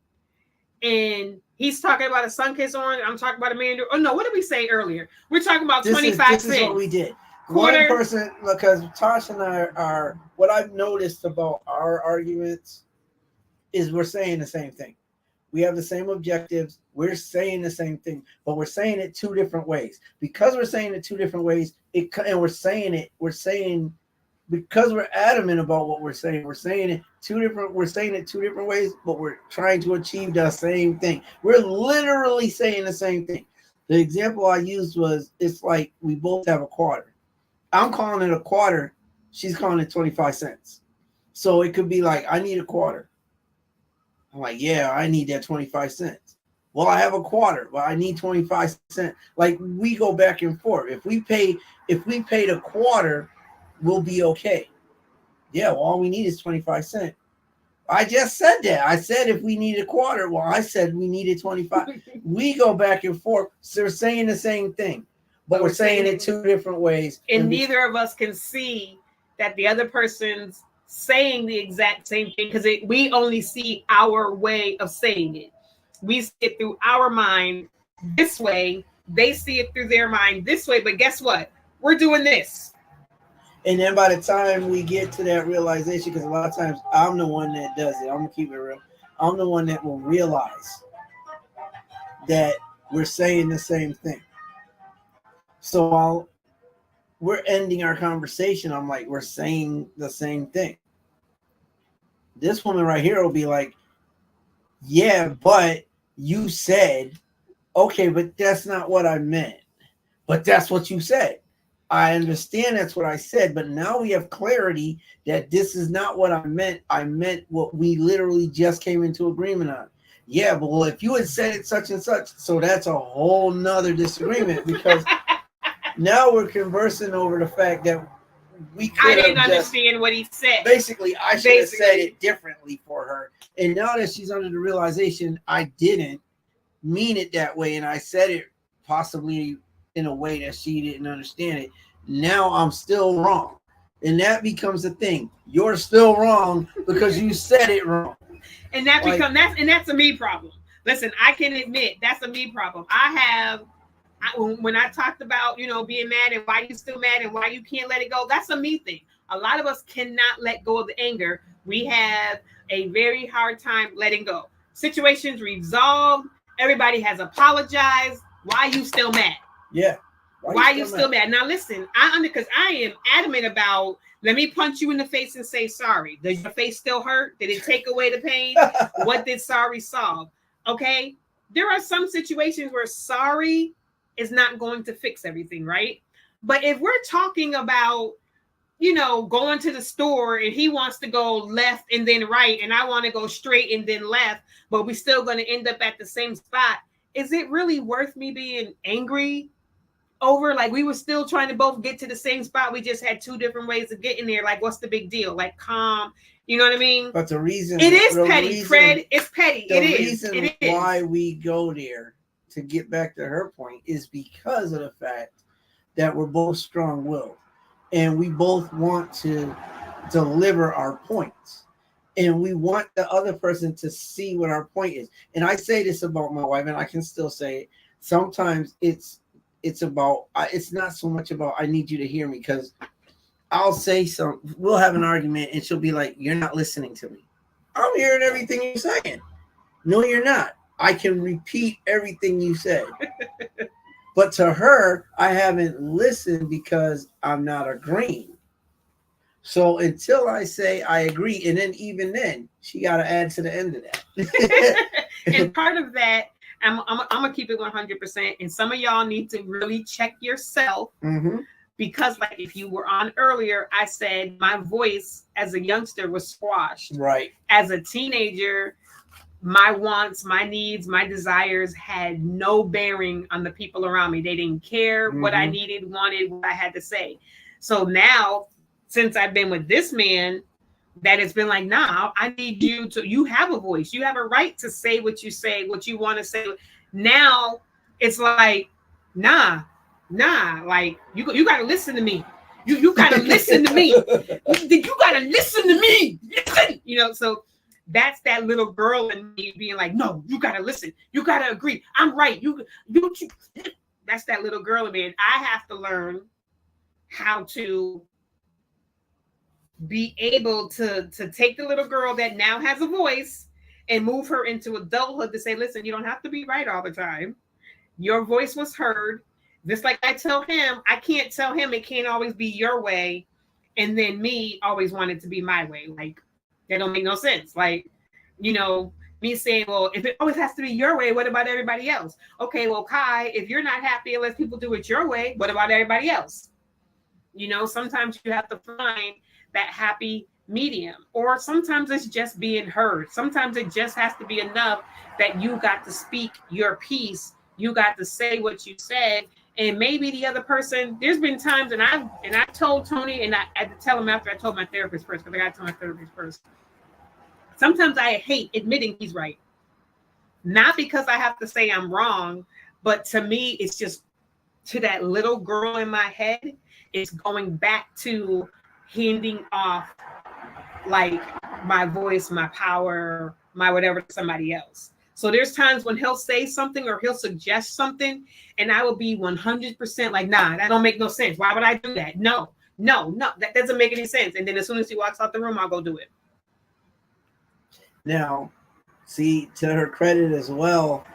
and he's talking about a sun-kissed orange. I'm talking about a mandarin. Oh no, what did we say earlier? We're talking about 25 cents. This is what we did. Quarter. One person, because Tasha and I are what I've noticed about our arguments is we're saying the same thing. We have the same objectives. We're saying the same thing, but we're saying it two different ways. Because we're saying it two different ways, and we're saying because we're adamant about what we're saying it two different ways, but we're trying to achieve the same thing. We're literally saying the same thing. The example I used was, it's like we both have a quarter. I'm calling it a quarter. She's calling it 25 cents. So it could be like, I need a quarter. I'm like, yeah, I need that 25 cents. Well, I have a quarter, but I need 25 cents. Like, we go back and forth. If we paid a quarter, we'll be okay. Yeah, well, all we need is 25 cents. I just said that. I said if we need a quarter, well, I said we needed 25. We go back and forth. So we're saying the same thing, but we're saying it two different ways. And neither of us can see that the other person's saying the exact same thing, because we only see our way of saying it. We see it through our mind this way. They see it through their mind this way. But guess what? We're doing this. And then by the time we get to that realization, because a lot of times I'm the one that does it. I'm going to keep it real. I'm the one that will realize that we're saying the same thing. So while we're ending our conversation, I'm like, we're saying the same thing. This woman right here will be like, yeah, but you said, okay, but that's not what I meant. But that's what you said. I understand that's what I said, but now we have clarity that this is not what I meant. I meant what we literally just came into agreement on. Yeah, but well, if you had said it such and such, so that's a whole nother disagreement, because now we're conversing over the fact that I didn't understand what he said. Basically, I should have said it differently for her. And now that she's under the realization I didn't mean it that way, and I said it possibly in a way that she didn't understand it, now I'm still wrong. And that becomes a thing. You're still wrong because you said it wrong. And that's a me problem. Listen, I can admit that's a me problem. When I talked about, being mad and why you still mad and why you can't let it go, that's a me thing. A lot of us cannot let go of the anger. We have a very hard time letting go. Situations resolved. Everybody has apologized. Why you still mad? Yeah. Why you still mad? Now listen, because I am adamant about, let me punch you in the face and say sorry. Does your face still hurt? Did it take away the pain? What did sorry solve? Okay. There are some situations where sorry is not going to fix everything, right? But if we're talking about, going to the store and he wants to go left and then right, and I want to go straight and then left, but we're still going to end up at the same spot, is it really worth me being angry over? Like, we were still trying to both get to the same spot. We just had two different ways of getting there. Like, what's the big deal? Like, calm. You know what I mean? But the reason it is petty, Fred. It's petty. The reason why we go there, to get back to her point, is because of the fact that we're both strong-willed and we both want to deliver our points, and we want the other person to see what our point is. And I say this about my wife, and I can still say it. Sometimes it's not so much about I need you to hear me, because I'll say something, we'll have an argument, and she'll be like, you're not listening to me. I'm hearing everything you're saying. No, you're not. I can repeat everything you said. But to her, I haven't listened because I'm not agreeing. So until I say I agree, and then even then, she got to add to the end of that. And part of that, I'm going to keep it 100%. And some of y'all need to really check yourself. Mm-hmm. Because, like, if you were on earlier, I said my voice as a youngster was squashed. Right. As a teenager, my wants, my needs, my desires had no bearing on the people around me. They didn't care what I needed, wanted, what I had to say. So now, since I've been with this man, that it's been like, nah, I need you have a voice. You have a right to say, what you want to say. Now it's like, nah, like you got to listen to me. You got to listen to me. You got to listen to me. Listen. So that's that little girl in me being like, no, you got to listen. You got to agree. I'm right. You. That's that little girl in me. And I have to learn how to be able to take the little girl that now has a voice and move her into adulthood to say, listen, you don't have to be right all the time. Your voice was heard. Just like I tell him, I can't tell him it can't always be your way, and then me always want it to be my way. Like, that don't make no sense. Like, me saying, well, if it always has to be your way, what about everybody else? Okay, well, Kai, if you're not happy unless people do it your way, what about everybody else? Sometimes you have to find that happy medium, or sometimes it's just being heard. Sometimes it just has to be enough that you got to speak your piece. You got to say what you said. And maybe the other person, there's been times, and I told Tony, and I had to tell him after I told my therapist first, because I got to tell my therapist first. Sometimes I hate admitting he's right. Not because I have to say I'm wrong, but to me, it's just to that little girl in my head, it's going back to handing off like my voice, my power, my whatever to somebody else. So there's times when he'll say something or he'll suggest something, and I will be 100% like, nah, that don't make no sense. Why would I do that? No, that doesn't make any sense. And then as soon as he walks out the room, I'll go do it. Now, see, to her credit as well,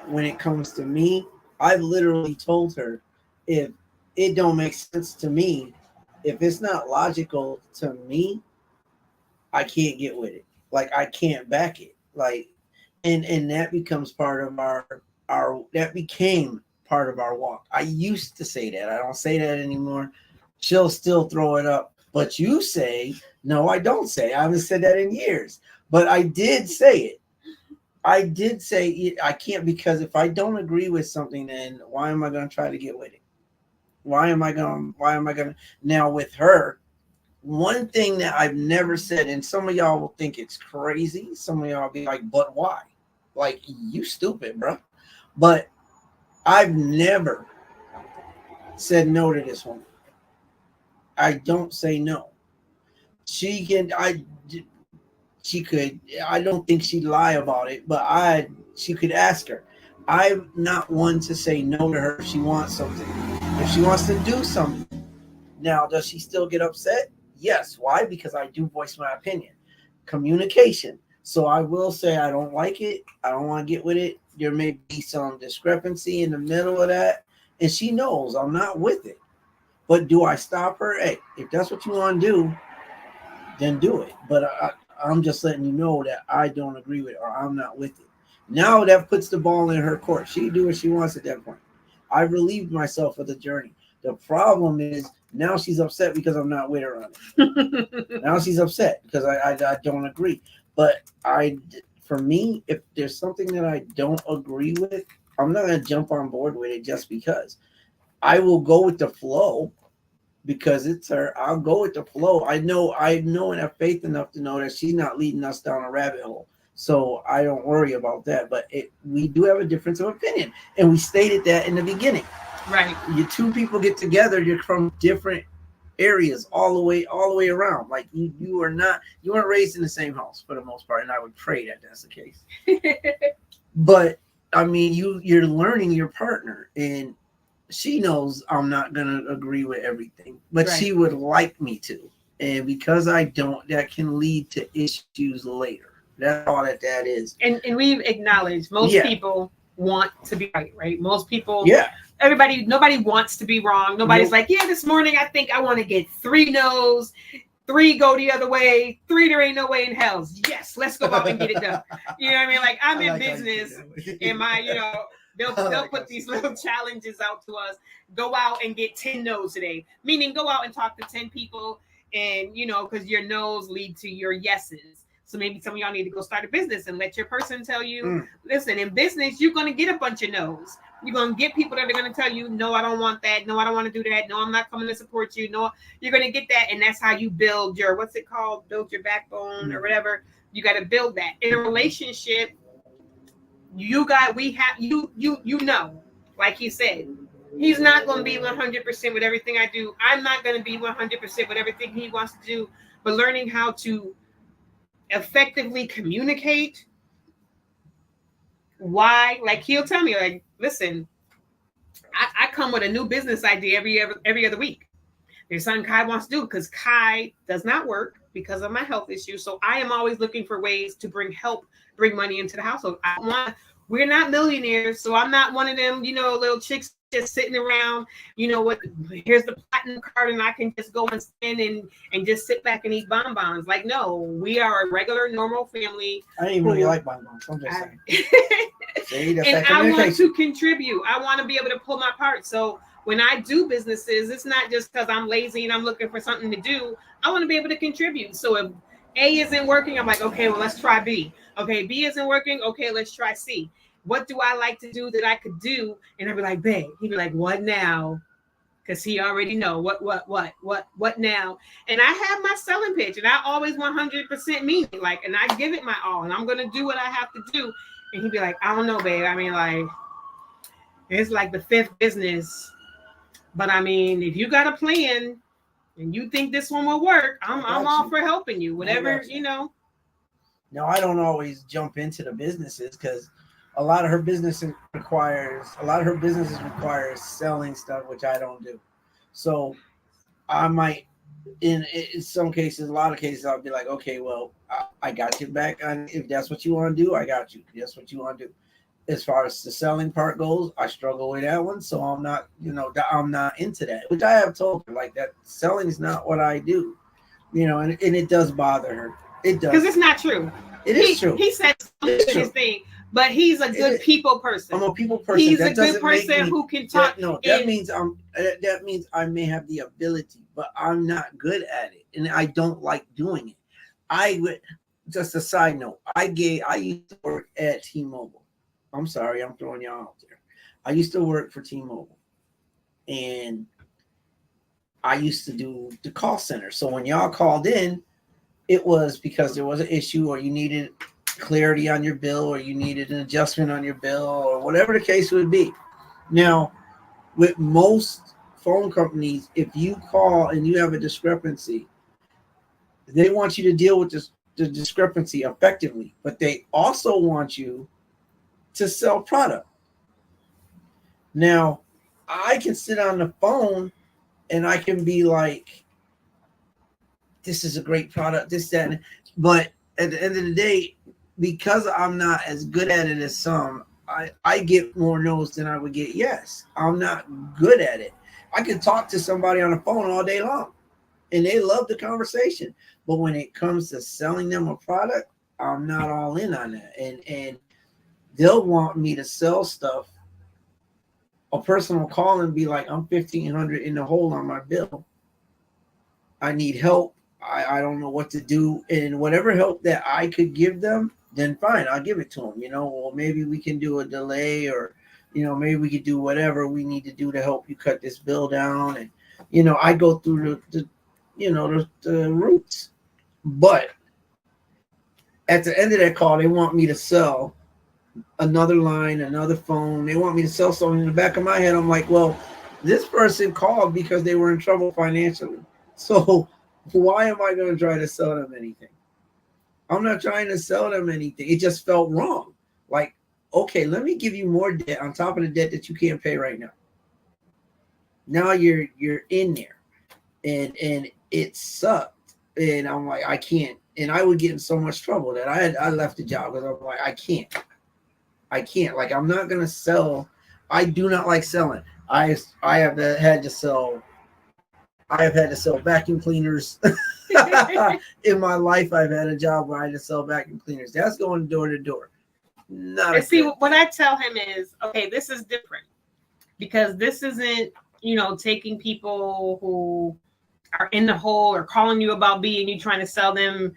when it comes to me, I've literally told her, if it don't make sense to me, if it's not logical to me, I can't get with it. Like, I can't back it. Like, and that becomes part of our that became part of our walk. I used to say that. I don't say that anymore. She'll still throw it up. But you say, no, I don't say. I haven't said that in years. But I did say it. I did say it. I can't, because if I don't agree with something, then why am I going to try to get with it? Why am I going to? Now with her, one thing that I've never said, and some of y'all will think it's crazy. Some of y'all will be like, but why? Like, you stupid, bro. But I've never said no to this woman. I don't say no. She could, I don't think she'd lie about it, but she could ask her. I'm not one to say no to her if she wants something. If she wants to do something. Now, does she still get upset? Yes. Why? Because I do voice my opinion. Communication. So I will say I don't like it. I don't want to get with it. There may be some discrepancy in the middle of that. And she knows I'm not with it. But do I stop her? Hey, if that's what you want to do, then do it. But I'm just letting you know that I don't agree with it, or I'm not with it. Now that puts the ball in her court. She can do what she wants at that point. I relieved myself of the journey. The problem is now she's upset because I'm not with her on it. Now she's upset because I don't agree. But for me, if there's something that I don't agree with, I'm not going to jump on board with it just because. I will go with the flow because it's her. I'll go with the flow. I know and have faith enough to know that she's not leading us down a rabbit hole. So I don't worry about that. But we do have a difference of opinion. And we stated that in the beginning. Right. You two people get together, you're from different areas all the way around. Like you weren't raised in the same house for the most part, and I would pray that that's the case. But I mean, you're learning your partner, and she knows I'm not gonna agree with everything, but right. She would like me to, and because I don't, that can lead to issues later. That's all that is. And we've acknowledged most people want to be right? Most people, nobody wants to be wrong. Nobody's like, this morning I think I want to get 3 no's, 3 go the other way, 3 there ain't no way in hell. Yes, let's go out and get it done. You know what I mean? Like, I'm in business, and my, they'll put these little challenges out to us. Go out and get 10 no's today. Meaning go out and talk to 10 people, and because your no's lead to your yeses. So maybe some of y'all need to go start a business and let your person tell you, listen, in business, you're going to get a bunch of no's. You're going to get people that are going to tell you, no, I don't want that. No, I don't want to do that. No, I'm not coming to support you. No, you're going to get that. And that's how you build your, what's it called? Build your backbone or whatever. You got to build that. In a relationship, like he said, he's not going to be 100% with everything I do. I'm not going to be 100% with everything he wants to do. But learning how to effectively communicate why, like he'll tell me, like, listen, I come with a new business idea every other week. There's something Kai wants to do because Kai does not work. because of my health issues. So I am always looking for ways to bring money into the household. We're not millionaires, so I'm not one of them, little chicks just sitting around, here's the platinum card and I can just go and spend and just sit back and eat bonbons. Like, no, we are a regular, normal family. I didn't even know you like bonbons. I'm just saying. See, that's and I want to contribute. I want to be able to pull my part. So when I do businesses, it's not just because I'm lazy and I'm looking for something to do. I want to be able to contribute. So if A isn't working, I'm like, okay, well, let's try B. Okay, B isn't working. Okay, let's try C. What do I like to do that I could do? And I'd be like, babe. He'd be like, what now? Because he already know what now. And I have my selling pitch, and I always 100% mean it. Like, and I give it my all, and I'm gonna do what I have to do. And he'd be like, I don't know, babe. I mean, like, it's like the fifth business. But I mean, if you got a plan and you think this one will work, I'm all for helping you. Whatever, No, I don't always jump into the businesses because a lot of her businesses requires selling stuff, which I don't do. So I might, in some cases, a lot of cases, I'll be like, okay, well, I got you back. And if that's what you want to do, I got you. If that's what you want to do. As far as the selling part goes, I struggle with that one. So I'm not, I'm not into that, which I have told her, like, that selling is not what I do, and it does bother her. It does. Because it's not true. It is true. He said his thing. But he's a good people person. I'm a people person. He's a good person who can talk. That means I may have the ability, but I'm not good at it, and I don't like doing it. I would just a side note. I used to work at T-Mobile. I'm sorry, I'm throwing y'all out there. I used to work for T-Mobile, and I used to do the call center. So when y'all called in, it was because there was an issue or you needed clarity on your bill or you needed an adjustment on your bill or whatever the case would be. Now, with most phone companies, if you call and you have a discrepancy, they want you to deal with the discrepancy effectively, but they also want you to sell product. Now, I can sit on the phone and I can be like, this is a great product, this, that, but at the end of the day, because I'm not as good at it as some, I get more no's than I would get yes. I'm not good at it. I can talk to somebody on the phone all day long, and they love the conversation. But when it comes to selling them a product, I'm not all in on that. And they'll want me to sell stuff. A person will call and be like, I'm $1,500 in the hole on my bill. I need help. I don't know what to do. And whatever help that I could give them, then fine, I'll give it to them. Well, maybe we can do a delay or, maybe we could do whatever we need to do to help you cut this bill down. And, I go through the routes. But at the end of that call, they want me to sell another line, another phone. They want me to sell something. In the back of my head, I'm like, well, this person called because they were in trouble financially. So why am I going to try to sell them anything? I'm not trying to sell them anything. It just felt wrong. Like, okay, let me give you more debt on top of the debt that you can't pay right now. Now you're in there, and it sucked. And I'm like, I can't. And I would get in so much trouble that I left the job because I'm like, I can't. Like, I'm not gonna sell. I do not like selling. I have had to sell vacuum cleaners. In my life, I've had a job where I had to sell vacuum cleaners. That's going door to door. And see, what I tell him is, okay, this is different because this isn't, taking people who are in the hole or calling you about B and you trying to sell them,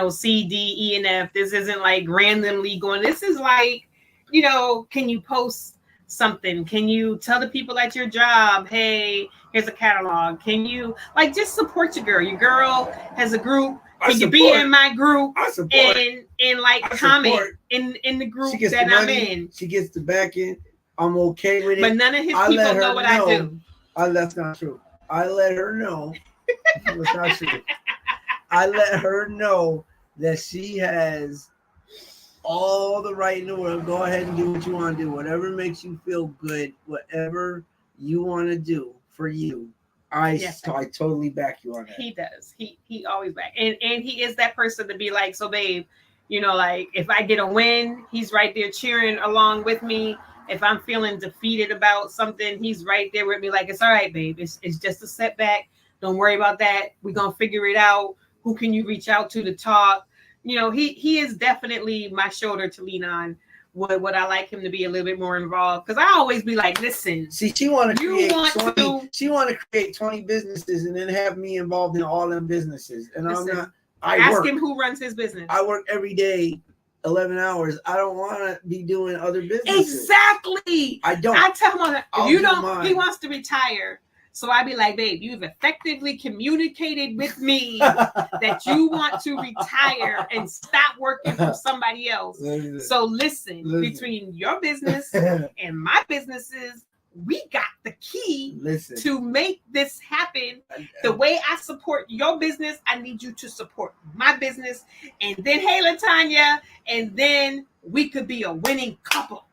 C, D, E, and F. This isn't like randomly going. This is like, can you post something? Can you tell the people at your job, hey, here's a catalog? Can you just support your girl? Your girl has a group. Can you be in my group and comment in the group that I'm in? She gets the back end. I'm okay with it. But none of his people know what I do. That's not true. I let her know. That's not true. I let her know that she has all the right in the world. Go ahead and do what you want to do. Whatever makes you feel good, whatever you want to do for you, Yes, I totally back you on that. he does. He always back, and he is that person to be like, so babe, you know, like if I get a win, he's right there cheering along with me. If I'm feeling defeated about something, he's right there with me, like, it's all right, babe. It's just a setback. Don't worry about that. We're gonna figure it out. Who can you reach out to talk? You know, he is definitely my shoulder to lean on. Would I like him to be a little bit more involved? Because I always be like, listen, See, she want to create 20. to, She want to create 20 businesses and then have me involved in all them businesses. And listen, I'm not. Ask him who runs his business. I work every day, 11 hours. I don't want to be doing other businesses. Exactly. I don't. I tell him, if you don't, mine. he wants to retire. So I'd be like, babe, you've effectively communicated with me that you want to retire and stop working for somebody else. So listen, between your business and my businesses, we got the key to make this happen. The way I support your business, I need you to support my business. And then, hey, LaTanya, and then we could be a winning couple.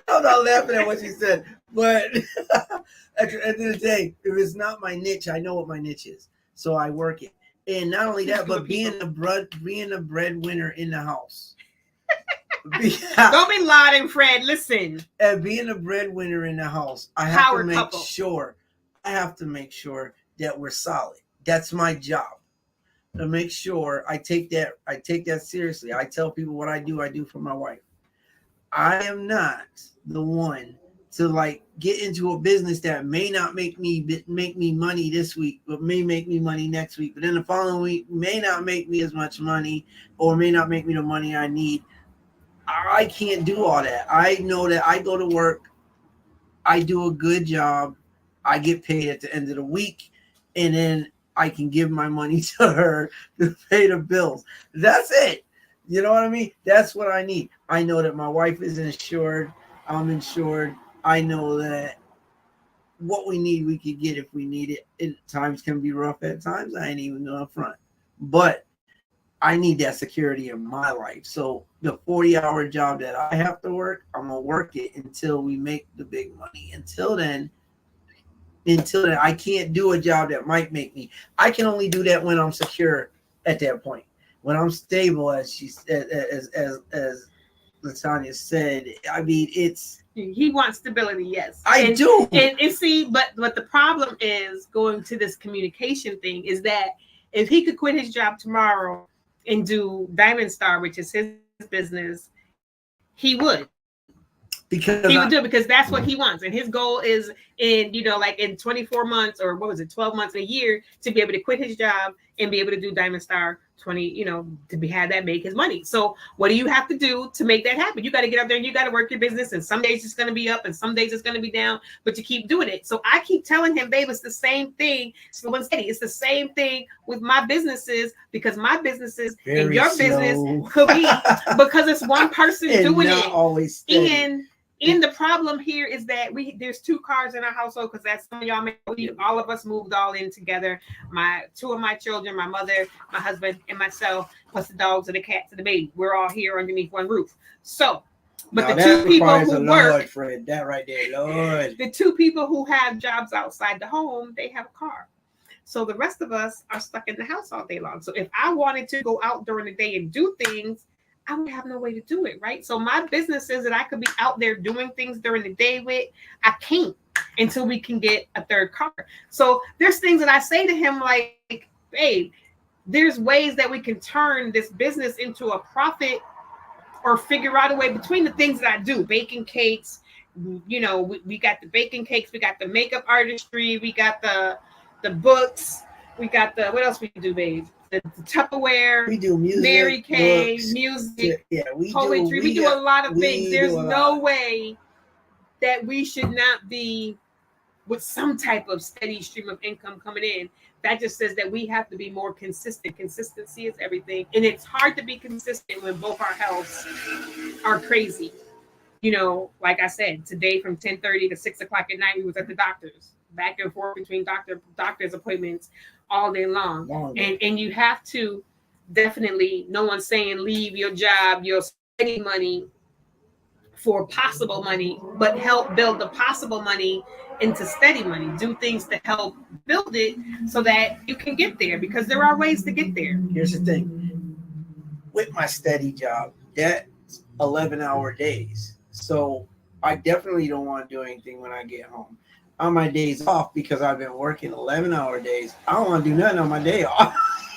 I'm not laughing at what she said, but at the end of the day, if it's not my niche, I know what my niche is, so I work it. And not only that, but being the breadwinner in the house. Don't be lauding Fred. Listen, and being a breadwinner in the house, I have to make sure that we're solid. That's my job. To make sure I take that seriously. I tell people what I do for my wife. I am not the one to like get into a business that may not make me money this week, but may make me money next week. But then the following week may not make me as much money, or may not make me the money I need. I can't do all that. I know that I go to work, I do a good job, I get paid at the end of the week, and then I can give my money to her to pay the bills. That's it. You know what I mean? That's what I need. I know that my wife is insured. I'm insured. I know that what we need, we could get if we need it. Times can be rough at times. I ain't even know up front. But I need that security in my life. So the 40-hour job that I have to work, I'm going to work it until we make the big money. Until then, I can't do a job that might make me. I can only do that when I'm secure at that point. When I'm stable, as LaTanya said, I mean, he wants stability. Yes, I do. And see, but the problem is going to this communication thing is that if he could quit his job tomorrow and do Diamond Star, which is his business, he would. Because he would do it because that's what he wants. And his goal is in 24 months or 12 months, a year, to be able to quit his job and be able to do Diamond Star 20, have that make his money. So what do you have to do to make that happen? You got to get up there and you got to work your business. And some days it's going to be up and some days it's going to be down, but you keep doing it. So I keep telling him, babe, it's the same thing. So it's the same thing with my businesses, because my businesses and your business could be because it's one person doing it. Always And the problem here is that there's 2 cars in our household, because that's some of y'all all of us moved all in together. 2 of my children, my mother, my husband, and myself, plus the dogs and the cats and the baby. We're all here underneath one roof. So, but the 2 people who work, Fred, that right there, Lord. The 2 people who have jobs outside the home, they have a car. So the rest of us are stuck in the house all day long. So if I wanted to go out during the day and do things, I would have no way to do it, right? So my businesses that I could be out there doing things during the day with, I can't until we can get a 3rd car. So there's things that I say to him like, babe, there's ways that we can turn this business into a profit or figure out a way between the things that I do, baking cakes, we got the baking cakes, we got the makeup artistry, we got the books, we got what else we do, babe? The Tupperware, we do music, Mary Kay, books, music, we poetry. We do a lot of things. There's no way that we should not be with some type of steady stream of income coming in. That just says that we have to be more consistent. Consistency is everything. And it's hard to be consistent when both our healths are crazy. Like I said, today from 10:30 to 6 o'clock at night, we was at the doctor's, back and forth between doctor's appointments all day long. And you have to definitely, no one's saying leave your job, your steady money for possible money, but help build the possible money into steady money. Do things to help build it so that you can get there, because there are ways to get there. Here's the thing. With my steady job, that's 11-hour days. So I definitely don't want to do anything when I get home. On my days off, because I've been working 11-hour days, I don't want to do nothing on my day off.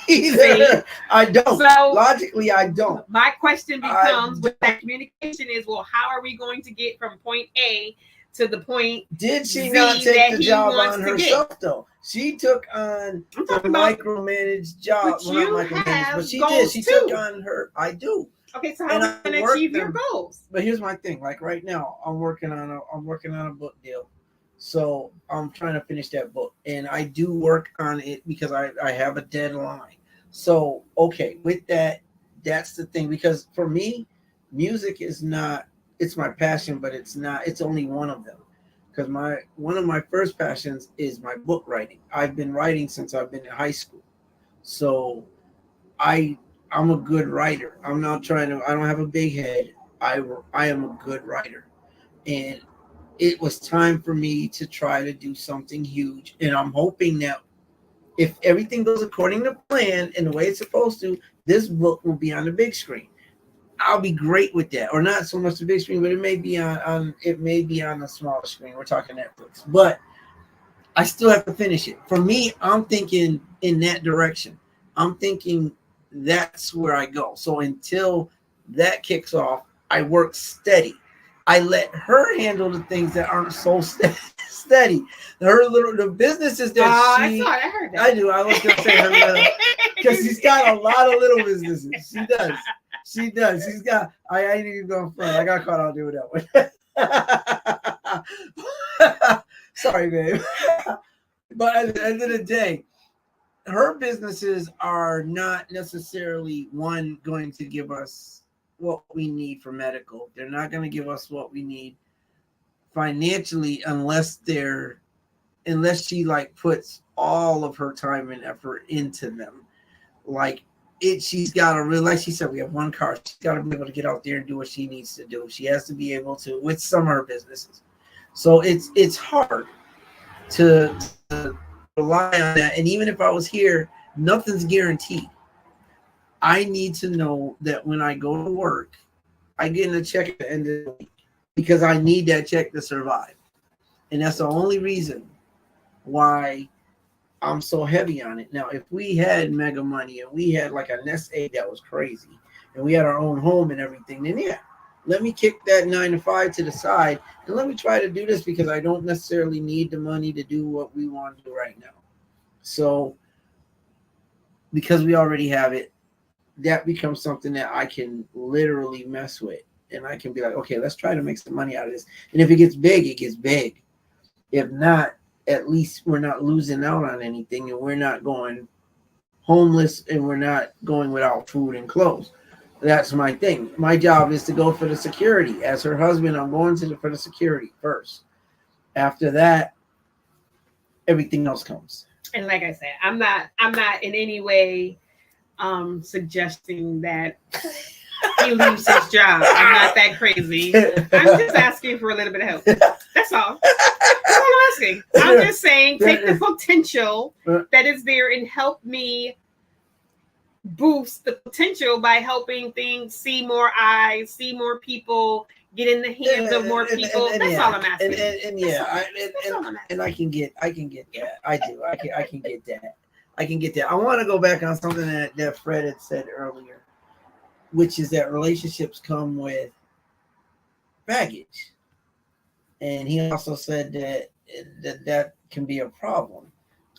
Either. I don't. So, logically, I don't. My question becomes, with that communication is, well, how are we going to get from point A to the point Did she Z not take the job on to herself, get? though? She took on the micromanaged job. But you not micromanaged, but she did. She too. took on her. I do. Okay, so how are you going to achieve your goals? But here's my thing. Like right now, I'm working on a book deal. So I'm trying to finish that book, and I do work on it because I have a deadline. So, okay, with that, that's the thing, because for me, music is not, it's my passion, but it's only one of them, because one of my first passions is my book writing. I've been writing since I've been in high school. So I'm a good writer. I don't have a big head. I am a good writer. And it was time for me to try to do something huge. And I'm hoping that if everything goes according to plan and the way it's supposed to, this book will be on the big screen. I'll be great with that. Or not so much the big screen, but it may be on the smaller screen. We're talking Netflix. But I still have to finish it. For me, I'm thinking in that direction. I'm thinking that's where I go. So until that kicks off, I work steady. I let her handle the things that aren't so steady. The businesses that I heard that. I do. I was gonna say her little, because she's got a lot of little businesses. She does. She's got. I ain't even going front. I got caught out doing that one. Sorry, babe. But at the end of the day, her businesses are not necessarily going to give us what we need for medical. They're not going to give us what we need financially unless she like puts all of her time and effort into them. Like she's got to really, like she said, we have one car. She's got to be able to get out there and do what she needs to do. She has to be able to with some of her businesses. So it's hard to rely on that. And even if I was here, nothing's guaranteed. I need to know that when I go to work, I get a check at the end of the week, because I need that check to survive. And that's the only reason why I'm so heavy on it. Now, if we had mega money and we had like a nest egg that was crazy and we had our own home and everything, then yeah, let me kick that 9 to 5 to the side and let me try to do this, because I don't necessarily need the money to do what we want to do right now. So because we already have it, that becomes something that I can literally mess with. And I can be like, okay, let's try to make some money out of this. And if it gets big, it gets big. If not, at least we're not losing out on anything, and we're not going homeless, and we're not going without food and clothes. That's my thing. My job is to go for the security. As her husband, I'm going for the security first. After that, everything else comes. And like I said, I'm not in any way suggesting that he leaves his job. I'm not that crazy. I'm just asking for a little bit of help. That's all. That's all I'm asking. I'm just saying, take the potential that is there and help me boost the potential by helping things see more eyes, see more people, get in the hands of more people. That's all I'm asking. And I can get that. I do. I can get that. I can get that. I want to go back on something that Fred had said earlier, which is that relationships come with baggage. And he also said that can be a problem.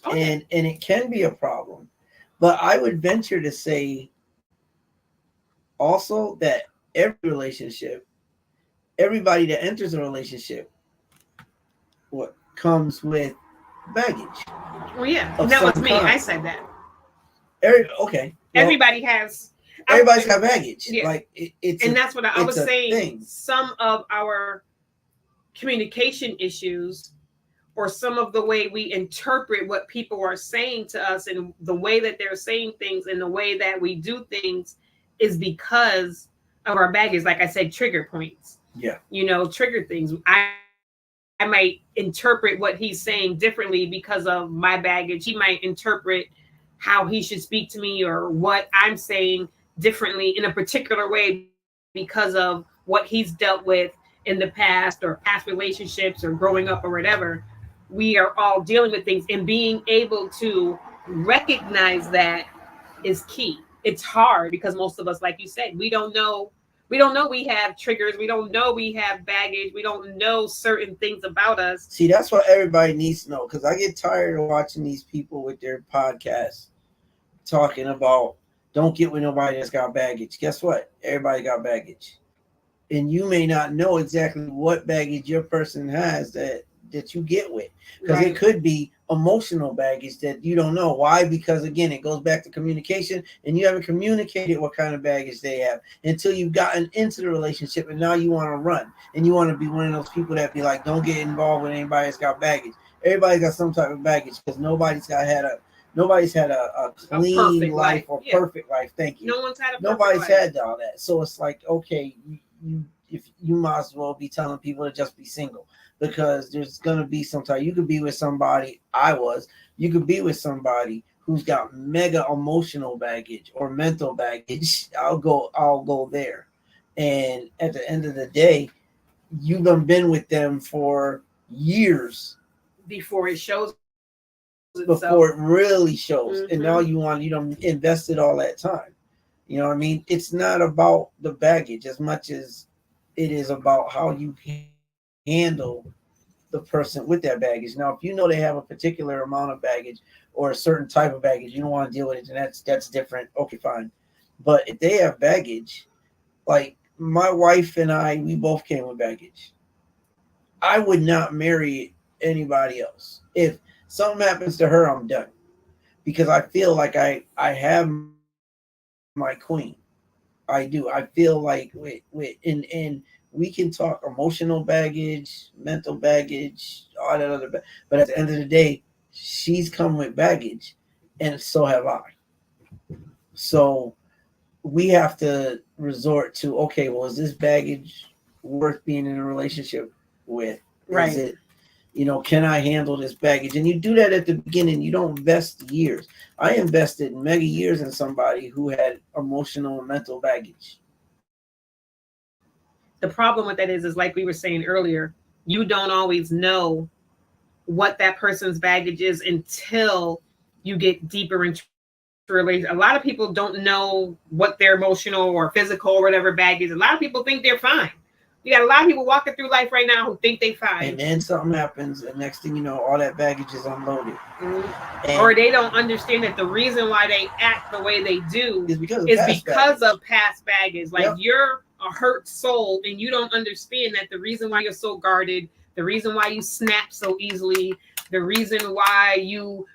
Okay. And it can be a problem. But I would venture to say also that every relationship, everybody that enters a relationship, what comes with baggage. Well, yeah, that was me. I said that. Okay. Well, everybody's got baggage. Yeah. Like it's and that's what I was saying. Thing. Some of our communication issues, or some of the way we interpret what people are saying to us, and the way that they're saying things, and the way that we do things, is because of our baggage. Like I said, trigger points. Yeah. Trigger things. I might interpret what he's saying differently because of my baggage. He might interpret how he should speak to me or what I'm saying differently in a particular way because of what he's dealt with in the past or past relationships or growing up or whatever. We are all dealing with things, and being able to recognize that is key. It's hard because most of us, like you said, we don't know we have triggers. We don't know we have baggage. We don't know certain things about us. See, that's what everybody needs to know, because I get tired of watching these people with their podcasts talking about don't get with nobody that's got baggage. Guess what? Everybody got baggage. And you may not know exactly what baggage your person has that you get with, because Right. it could be emotional baggage that you don't know. Why? Because again, it goes back to communication, and you haven't communicated what kind of baggage they have until you've gotten into the relationship, and now you want to run, and you want to be one of those people that be like, don't get involved with anybody that's got baggage. Everybody's got some type of baggage, because nobody's had a clean life or perfect life. Thank you. No one's had a Nobody's perfect life. had all that. So it's like, okay, if you might as well be telling people to just be single, because there's gonna be some time. You could be with somebody. You could be with somebody who's got mega emotional baggage or mental baggage. I'll go there. And at the end of the day, you've been with them for years before it shows itself. Before it really shows. Mm-hmm. And now you don't invested all that time. You know what I mean? It's not about the baggage as much as it is about how you handle the person with that baggage. Now, if you know they have a particular amount of baggage or a certain type of baggage, you don't want to deal with it, and that's different. Okay, fine. But if they have baggage, like my wife and I, we both came with baggage. I would not marry anybody else. If something happens to her, I'm done, because I feel like I have my queen. I do. I feel like and we can talk emotional baggage, mental baggage, all that other. But at the end of the day, she's come with baggage, and so have I. So we have to resort to, okay, well, is this baggage worth being in a relationship with? Right. Is it, can I handle this baggage? And you do that at the beginning. You don't invest years. I invested mega years in somebody who had emotional and mental baggage. The problem with that is like we were saying earlier, you don't always know what that person's baggage is until you get deeper into relationship. A lot of people don't know what their emotional or physical or whatever baggage. A lot of people think they're fine. You got a lot of people walking through life right now who think they fine. And then something happens, and next thing you know, all that baggage is unloaded. Mm-hmm. Or they don't understand that the reason why they act the way they do is because of past baggage. Like, you're a hurt soul, and you don't understand that the reason why you're so guarded, the reason why you snap so easily, the reason why you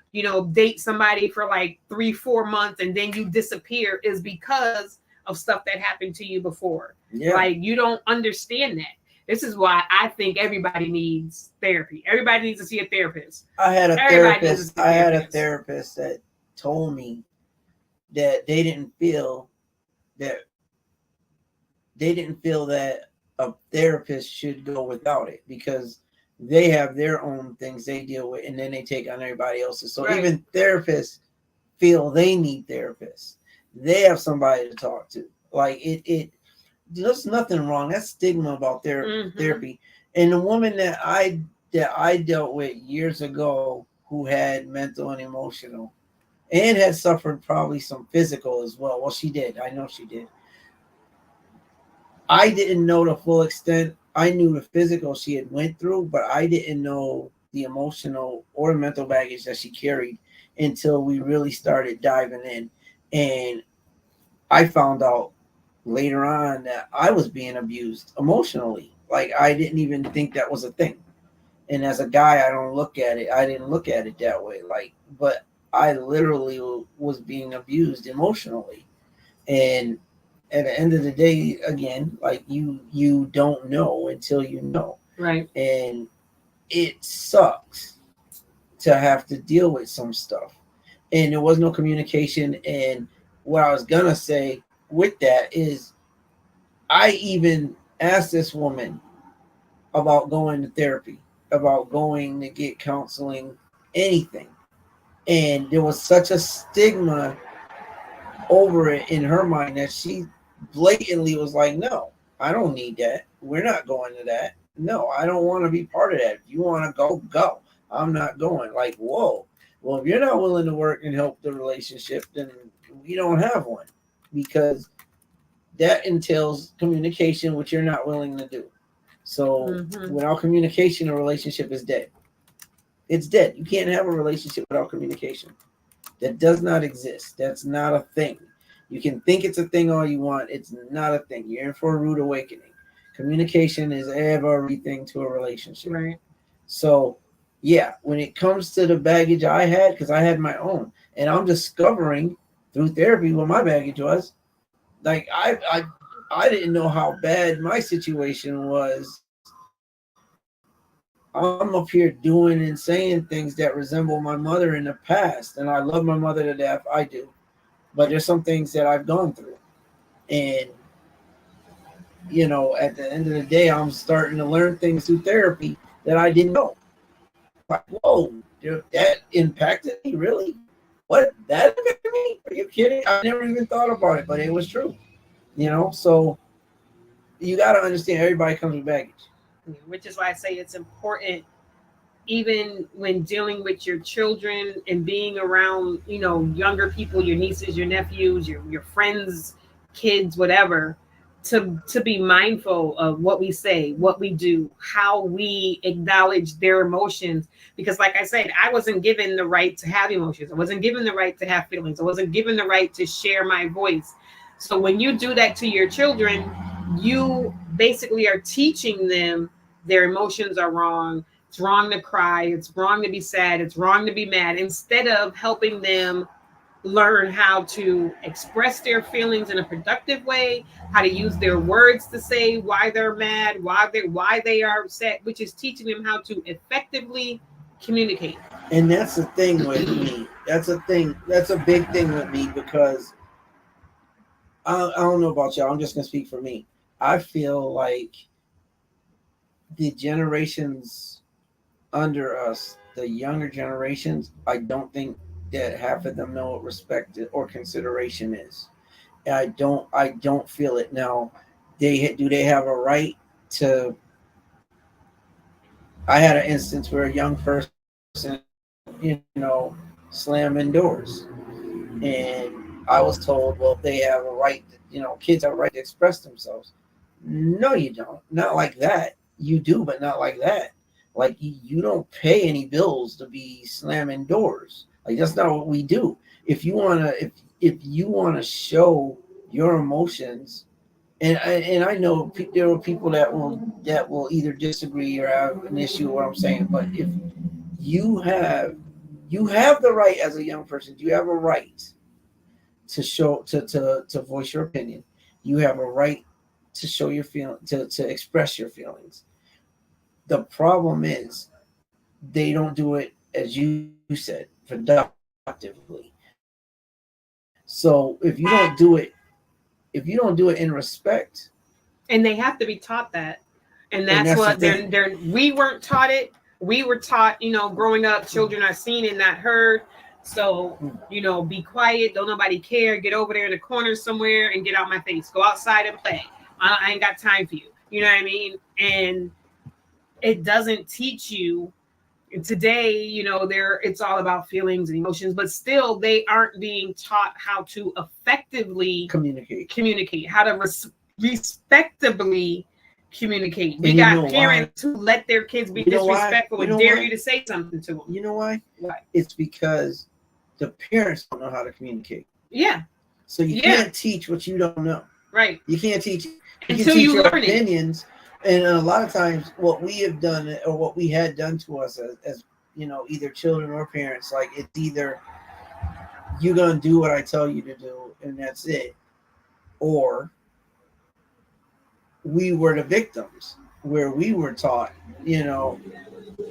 date somebody for like 3-4 months and then you disappear is because of stuff that happened to you before. Yeah. Like, you don't understand that. This is why I think everybody needs therapy. Everybody needs to see a therapist. I had a therapist that told me that they didn't feel that a therapist should go without it, because they have their own things they deal with, and then they take on everybody else's. So even therapists feel they need therapists. They have somebody to talk to. Like, there's nothing wrong. That's stigma about therapy. And the woman that I dealt with years ago, who had mental and emotional, and had suffered probably some physical as well. Well, she did. I know she did. I didn't know the full extent. I knew the physical she had went through, but I didn't know the emotional or mental baggage that she carried until we really started diving in. And I found out later on that I was being abused emotionally. Like, I didn't even think that was a thing. And as a guy, I didn't look at it that way. Like, but I literally was being abused emotionally. And at the end of the day, again, like, you don't know until you know. Right. And it sucks to have to deal with some stuff. And there was no communication. And what I was gonna say with that is, I even asked this woman about going to therapy, about going to get counseling, anything. And there was such a stigma over it in her mind that she blatantly was like, no, I don't need that. We're not going to that. No, I don't want to be part of that. If you want to go, go. I'm not going. Like, whoa. Well, if you're not willing to work and help the relationship, then we don't have one, because that entails communication, which you're not willing to do. So without communication, a relationship is dead. It's dead. You can't have a relationship without communication. That does not exist. That's not a thing. You can think it's a thing all you want. It's not a thing. You're in for a rude awakening. Communication is everything to a relationship. Right. So, yeah, when it comes to the baggage I had, because I had my own, and I'm discovering through therapy what my baggage was. Like, I didn't know how bad my situation was. I'm up here doing and saying things that resemble my mother in the past, and I love my mother to death. I do, but there's some things that I've gone through, and you know, at the end of the day, I'm starting to learn things through therapy that I didn't know. Like, whoa, dude, that impacted me, really? What, that impacted me? Are you kidding? I never even thought about it, but it was true. You know, so you got to understand, everybody comes with baggage. Which is why I say it's important, even when dealing with your children and being around, you know, younger people, your nieces, your nephews, your friends, kids, whatever, to be mindful of what we say, what we do, how we acknowledge their emotions. Because like I said, I wasn't given the right to have emotions. I wasn't given the right to have feelings. I wasn't given the right to share my voice. So when you do that to your children, you basically are teaching them their emotions are wrong. It's wrong to cry. It's wrong to be sad. It's wrong to be mad. Instead of helping them learn how to express their feelings in a productive way, how to use their words to say why they're mad, why they are upset, which is teaching them how to effectively communicate. And that's the thing with me. That's a thing. That's a big thing with me, because I don't know about y'all. I'm just gonna speak for me. I feel like the generations under us, the younger generations, I don't think that half of them know what respect or consideration is. And I don't feel it. Now, they have a right to? I had an instance where a young person, you know, slamming doors, and I was told, well, they have a right. You know, kids have a right to express themselves. No, you don't. Not like that. You do, but not like that. Like, you don't pay any bills to be slamming doors. Like, that's not what we do. If you wanna show your emotions, and I know there are people that will either disagree or have an issue with what I'm saying, but if you have the right as a young person, you have a right to show to voice your opinion. You have a right to show your feeling, to express your feelings. The problem is they don't do it, as you said, productively. So if you don't do it in respect, And they have to be taught that. And that's what we weren't taught it. We were taught, you know, growing up, children are seen and not heard. So, you know, be quiet, don't nobody care, get over there in the corner somewhere and get out my face. Go outside and play. I ain't got time for you. You know what I mean? And it doesn't teach you. Today, you know, it's all about feelings and emotions, but still they aren't being taught how to effectively communicate, how to respectably communicate. We got parents who let their kids be disrespectful and dare you to say something to them. You know why? Why? It's because the parents don't know how to communicate. Yeah. So you can't teach what you don't know. Right. You can't teach. Until you your learn opinions. And a lot of times what we have done, or what we had done to us as you know, either children or parents, like, it's either you're going to do what I tell you to do and that's it, or we were the victims, where we were taught, you know,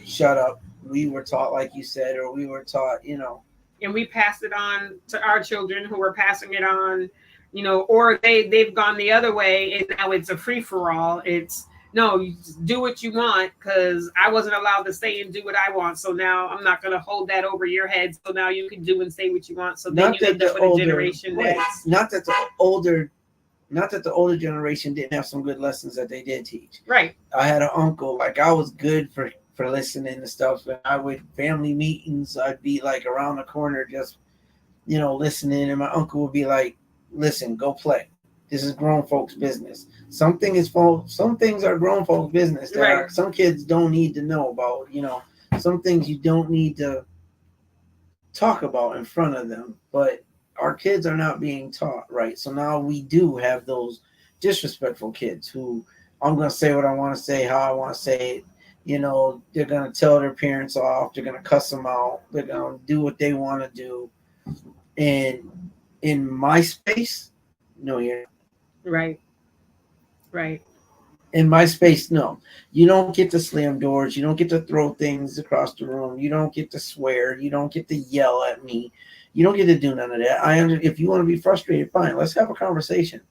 shut up. We were taught, like you said, or we were taught, you know. And we passed it on to our children, who were passing it on you know, or they've gone the other way and now it's a free for all. It's no, you just do what you want because I wasn't allowed to say and do what I want. So now I'm not going to hold that over your head. So now you can do and say what you want. So then you end up with a generation that's not that the older generation didn't have some good lessons that they did teach. Right. I had an uncle, like I was good for listening to stuff, and I would family meetings, I'd be like around the corner just, you know, listening, and my uncle would be like, listen, go play. This is grown folks' business. Some things are grown folks' business that Right. some kids don't need to know about. You know, some things you don't need to talk about in front of them. But our kids are not being taught right. So now we do have those disrespectful kids who I'm going to say what I want to say, how I want to say it. You know, they're going to tell their parents off. They're going to cuss them out. They're going to do what they want to do. And in my space, no, you're right. Right. in my space, no. You don't get to slam doors. You don't get to throw things across the room. You don't get to swear. You don't get to yell at me. You don't get to do none of that. If you want to be frustrated, fine. Let's have a conversation.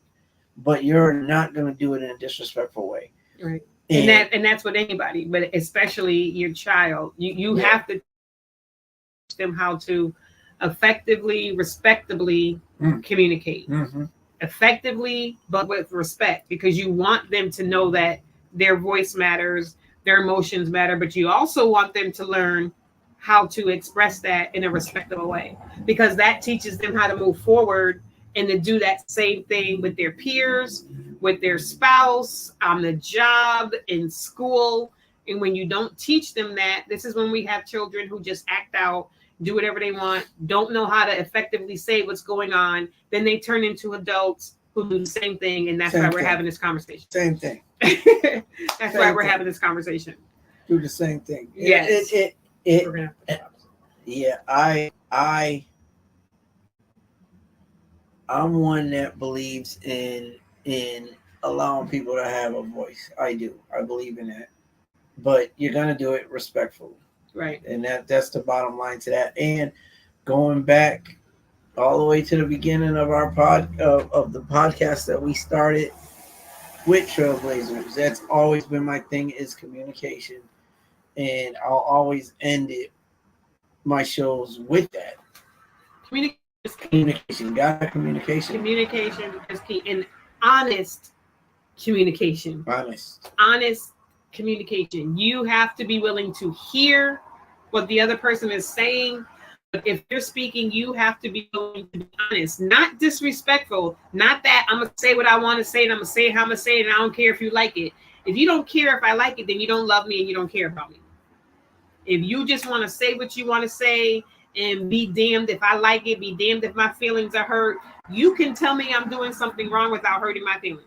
But you're not going to do it in a disrespectful way. Right. And that's with anybody, but especially your child. You have to teach them how to effectively, respectably communicate. Mm-hmm. Effectively, but with respect, because you want them to know that their voice matters, their emotions matter, but you also want them to learn how to express that in a respectable way, because that teaches them how to move forward and to do that same thing with their peers, with their spouse, on the job, in school. And when you don't teach them that, this is when we have children who just act out, do whatever they want, don't know how to effectively say what's going on. Then they turn into adults who do the same thing. And that's why we're having this conversation. Same thing. That's why we're having this conversation. Do the same thing. Yes. I'm one that believes in allowing people to have a voice. I do. I believe in that. But you're gonna do it respectfully. Right. And that's the bottom line to that. And going back all the way to the beginning of our of the podcast that we started with Trailblazers, that's always been my thing, is communication. And I'll always end my shows with that. Communication. Got communication. Communication is key. And honest communication. Honest communication. You have to be willing to hear what the other person is saying. But if you're speaking, you have to be willing to be honest, not disrespectful. Not that I'm gonna say what I want to say and I'm gonna say it how I'm gonna say it, and I don't care if you like it. If you don't care if I like it, then you don't love me and you don't care about me. If you just want to say what you want to say and be damned if I like it, be damned if my feelings are hurt, you can tell me I'm doing something wrong without hurting my feelings.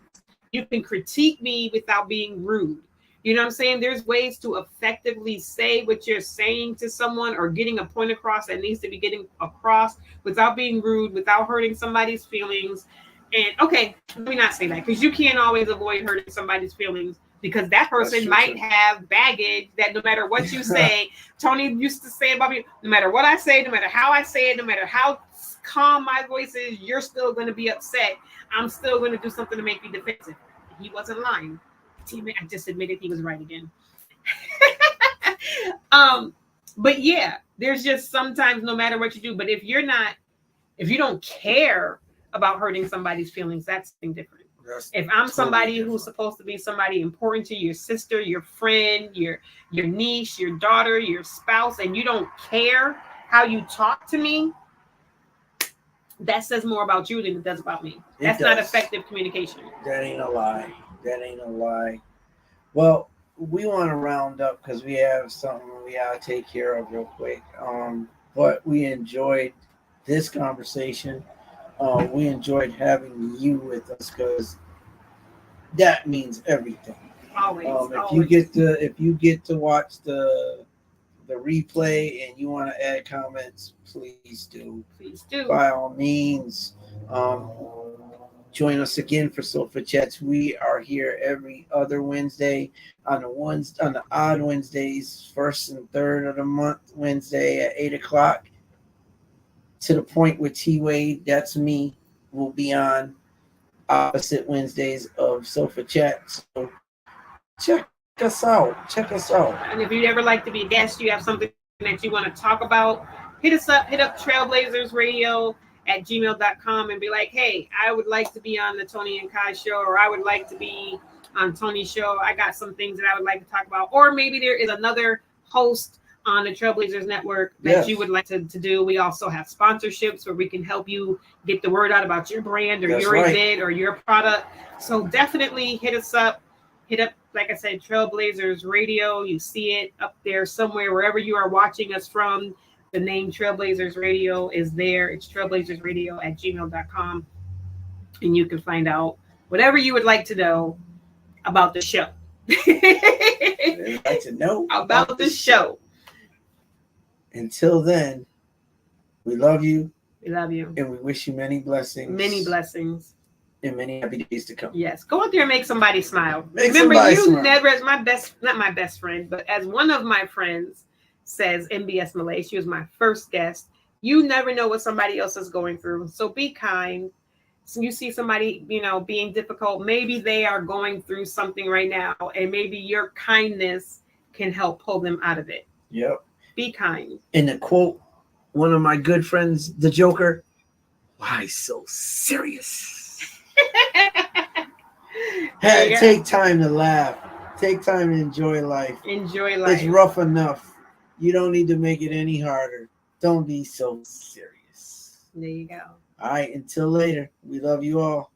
You can critique me without being rude. You know what I'm saying? There's ways to effectively say what you're saying to someone or getting a point across that needs to be getting across without being rude, without hurting somebody's feelings. And okay, let me not say that, because you can't always avoid hurting somebody's feelings, because that person might have baggage that no matter what you say, Tony used to say about me, no matter what I say, no matter how I say it, no matter how calm my voice is, you're still going to be upset. I'm still going to do something to make you defensive. He wasn't lying. I just admitted he was right again. But yeah, there's just sometimes no matter what you do, but if you don't care about hurting somebody's feelings, that's something different. If I'm somebody who's supposed to be somebody important to your sister, your friend, your niece, your daughter, your spouse, and you don't care how you talk to me, that says more about you than it does about me. That's not effective communication. That ain't a lie. Well, we want to round up because we have something we gotta take care of real quick. But we enjoyed this conversation. We enjoyed having you with us because that means everything. Always. If you get to watch the replay and you want to add comments, please do. By all means. Join us again for Sofa Chats. We are here every other Wednesday on the odd Wednesdays, first and third of the month, Wednesday at 8:00. To the Point with T.Wade, that's me, will be on. opposite Wednesdays of Sofa Chat. So check us out. Check us out. And if you'd ever like to be a guest, you have something that you want to talk about, hit us up, hit up trailblazersradio@gmail.com and be like, hey, I would like to be on the Tony and Kai show, or I would like to be on Tony's show. I got some things that I would like to talk about. Or maybe there is another host on the Trailblazers Network that you would like to do. We also have sponsorships where we can help you get the word out about your brand or your event or your product. So definitely hit us up. Hit up, like I said, Trailblazers Radio. You see it up there somewhere, wherever you are watching us from. The name Trailblazers Radio is there. It's trailblazersradio@gmail.com. And you can find out whatever you would like to know about the show. I'd like to know about the show. Until then, we love you. We love you. And we wish you many blessings. Many blessings. And many happy days to come. Yes. Go out there and make somebody smile. Remember, you never, as my best, not my best friend, but as one of my friends says, MBS Malay, she was my first guest. You never know what somebody else is going through. So be kind. So you see somebody, being difficult. Maybe they are going through something right now, and maybe your kindness can help pull them out of it. Yep. Be kind. And to quote one of my good friends, the Joker, why so serious? Take time to laugh. Take time to enjoy life. Enjoy life. It's rough enough. You don't need to make it any harder. Don't be so serious. There you go. All right. Until later. We love you all.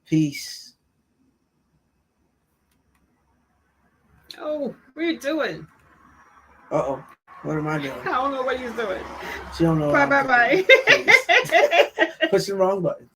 Peace. Oh, what are you doing? Uh-oh. What am I doing? I don't know what he's doing. She don't know. Bye. Push the wrong button.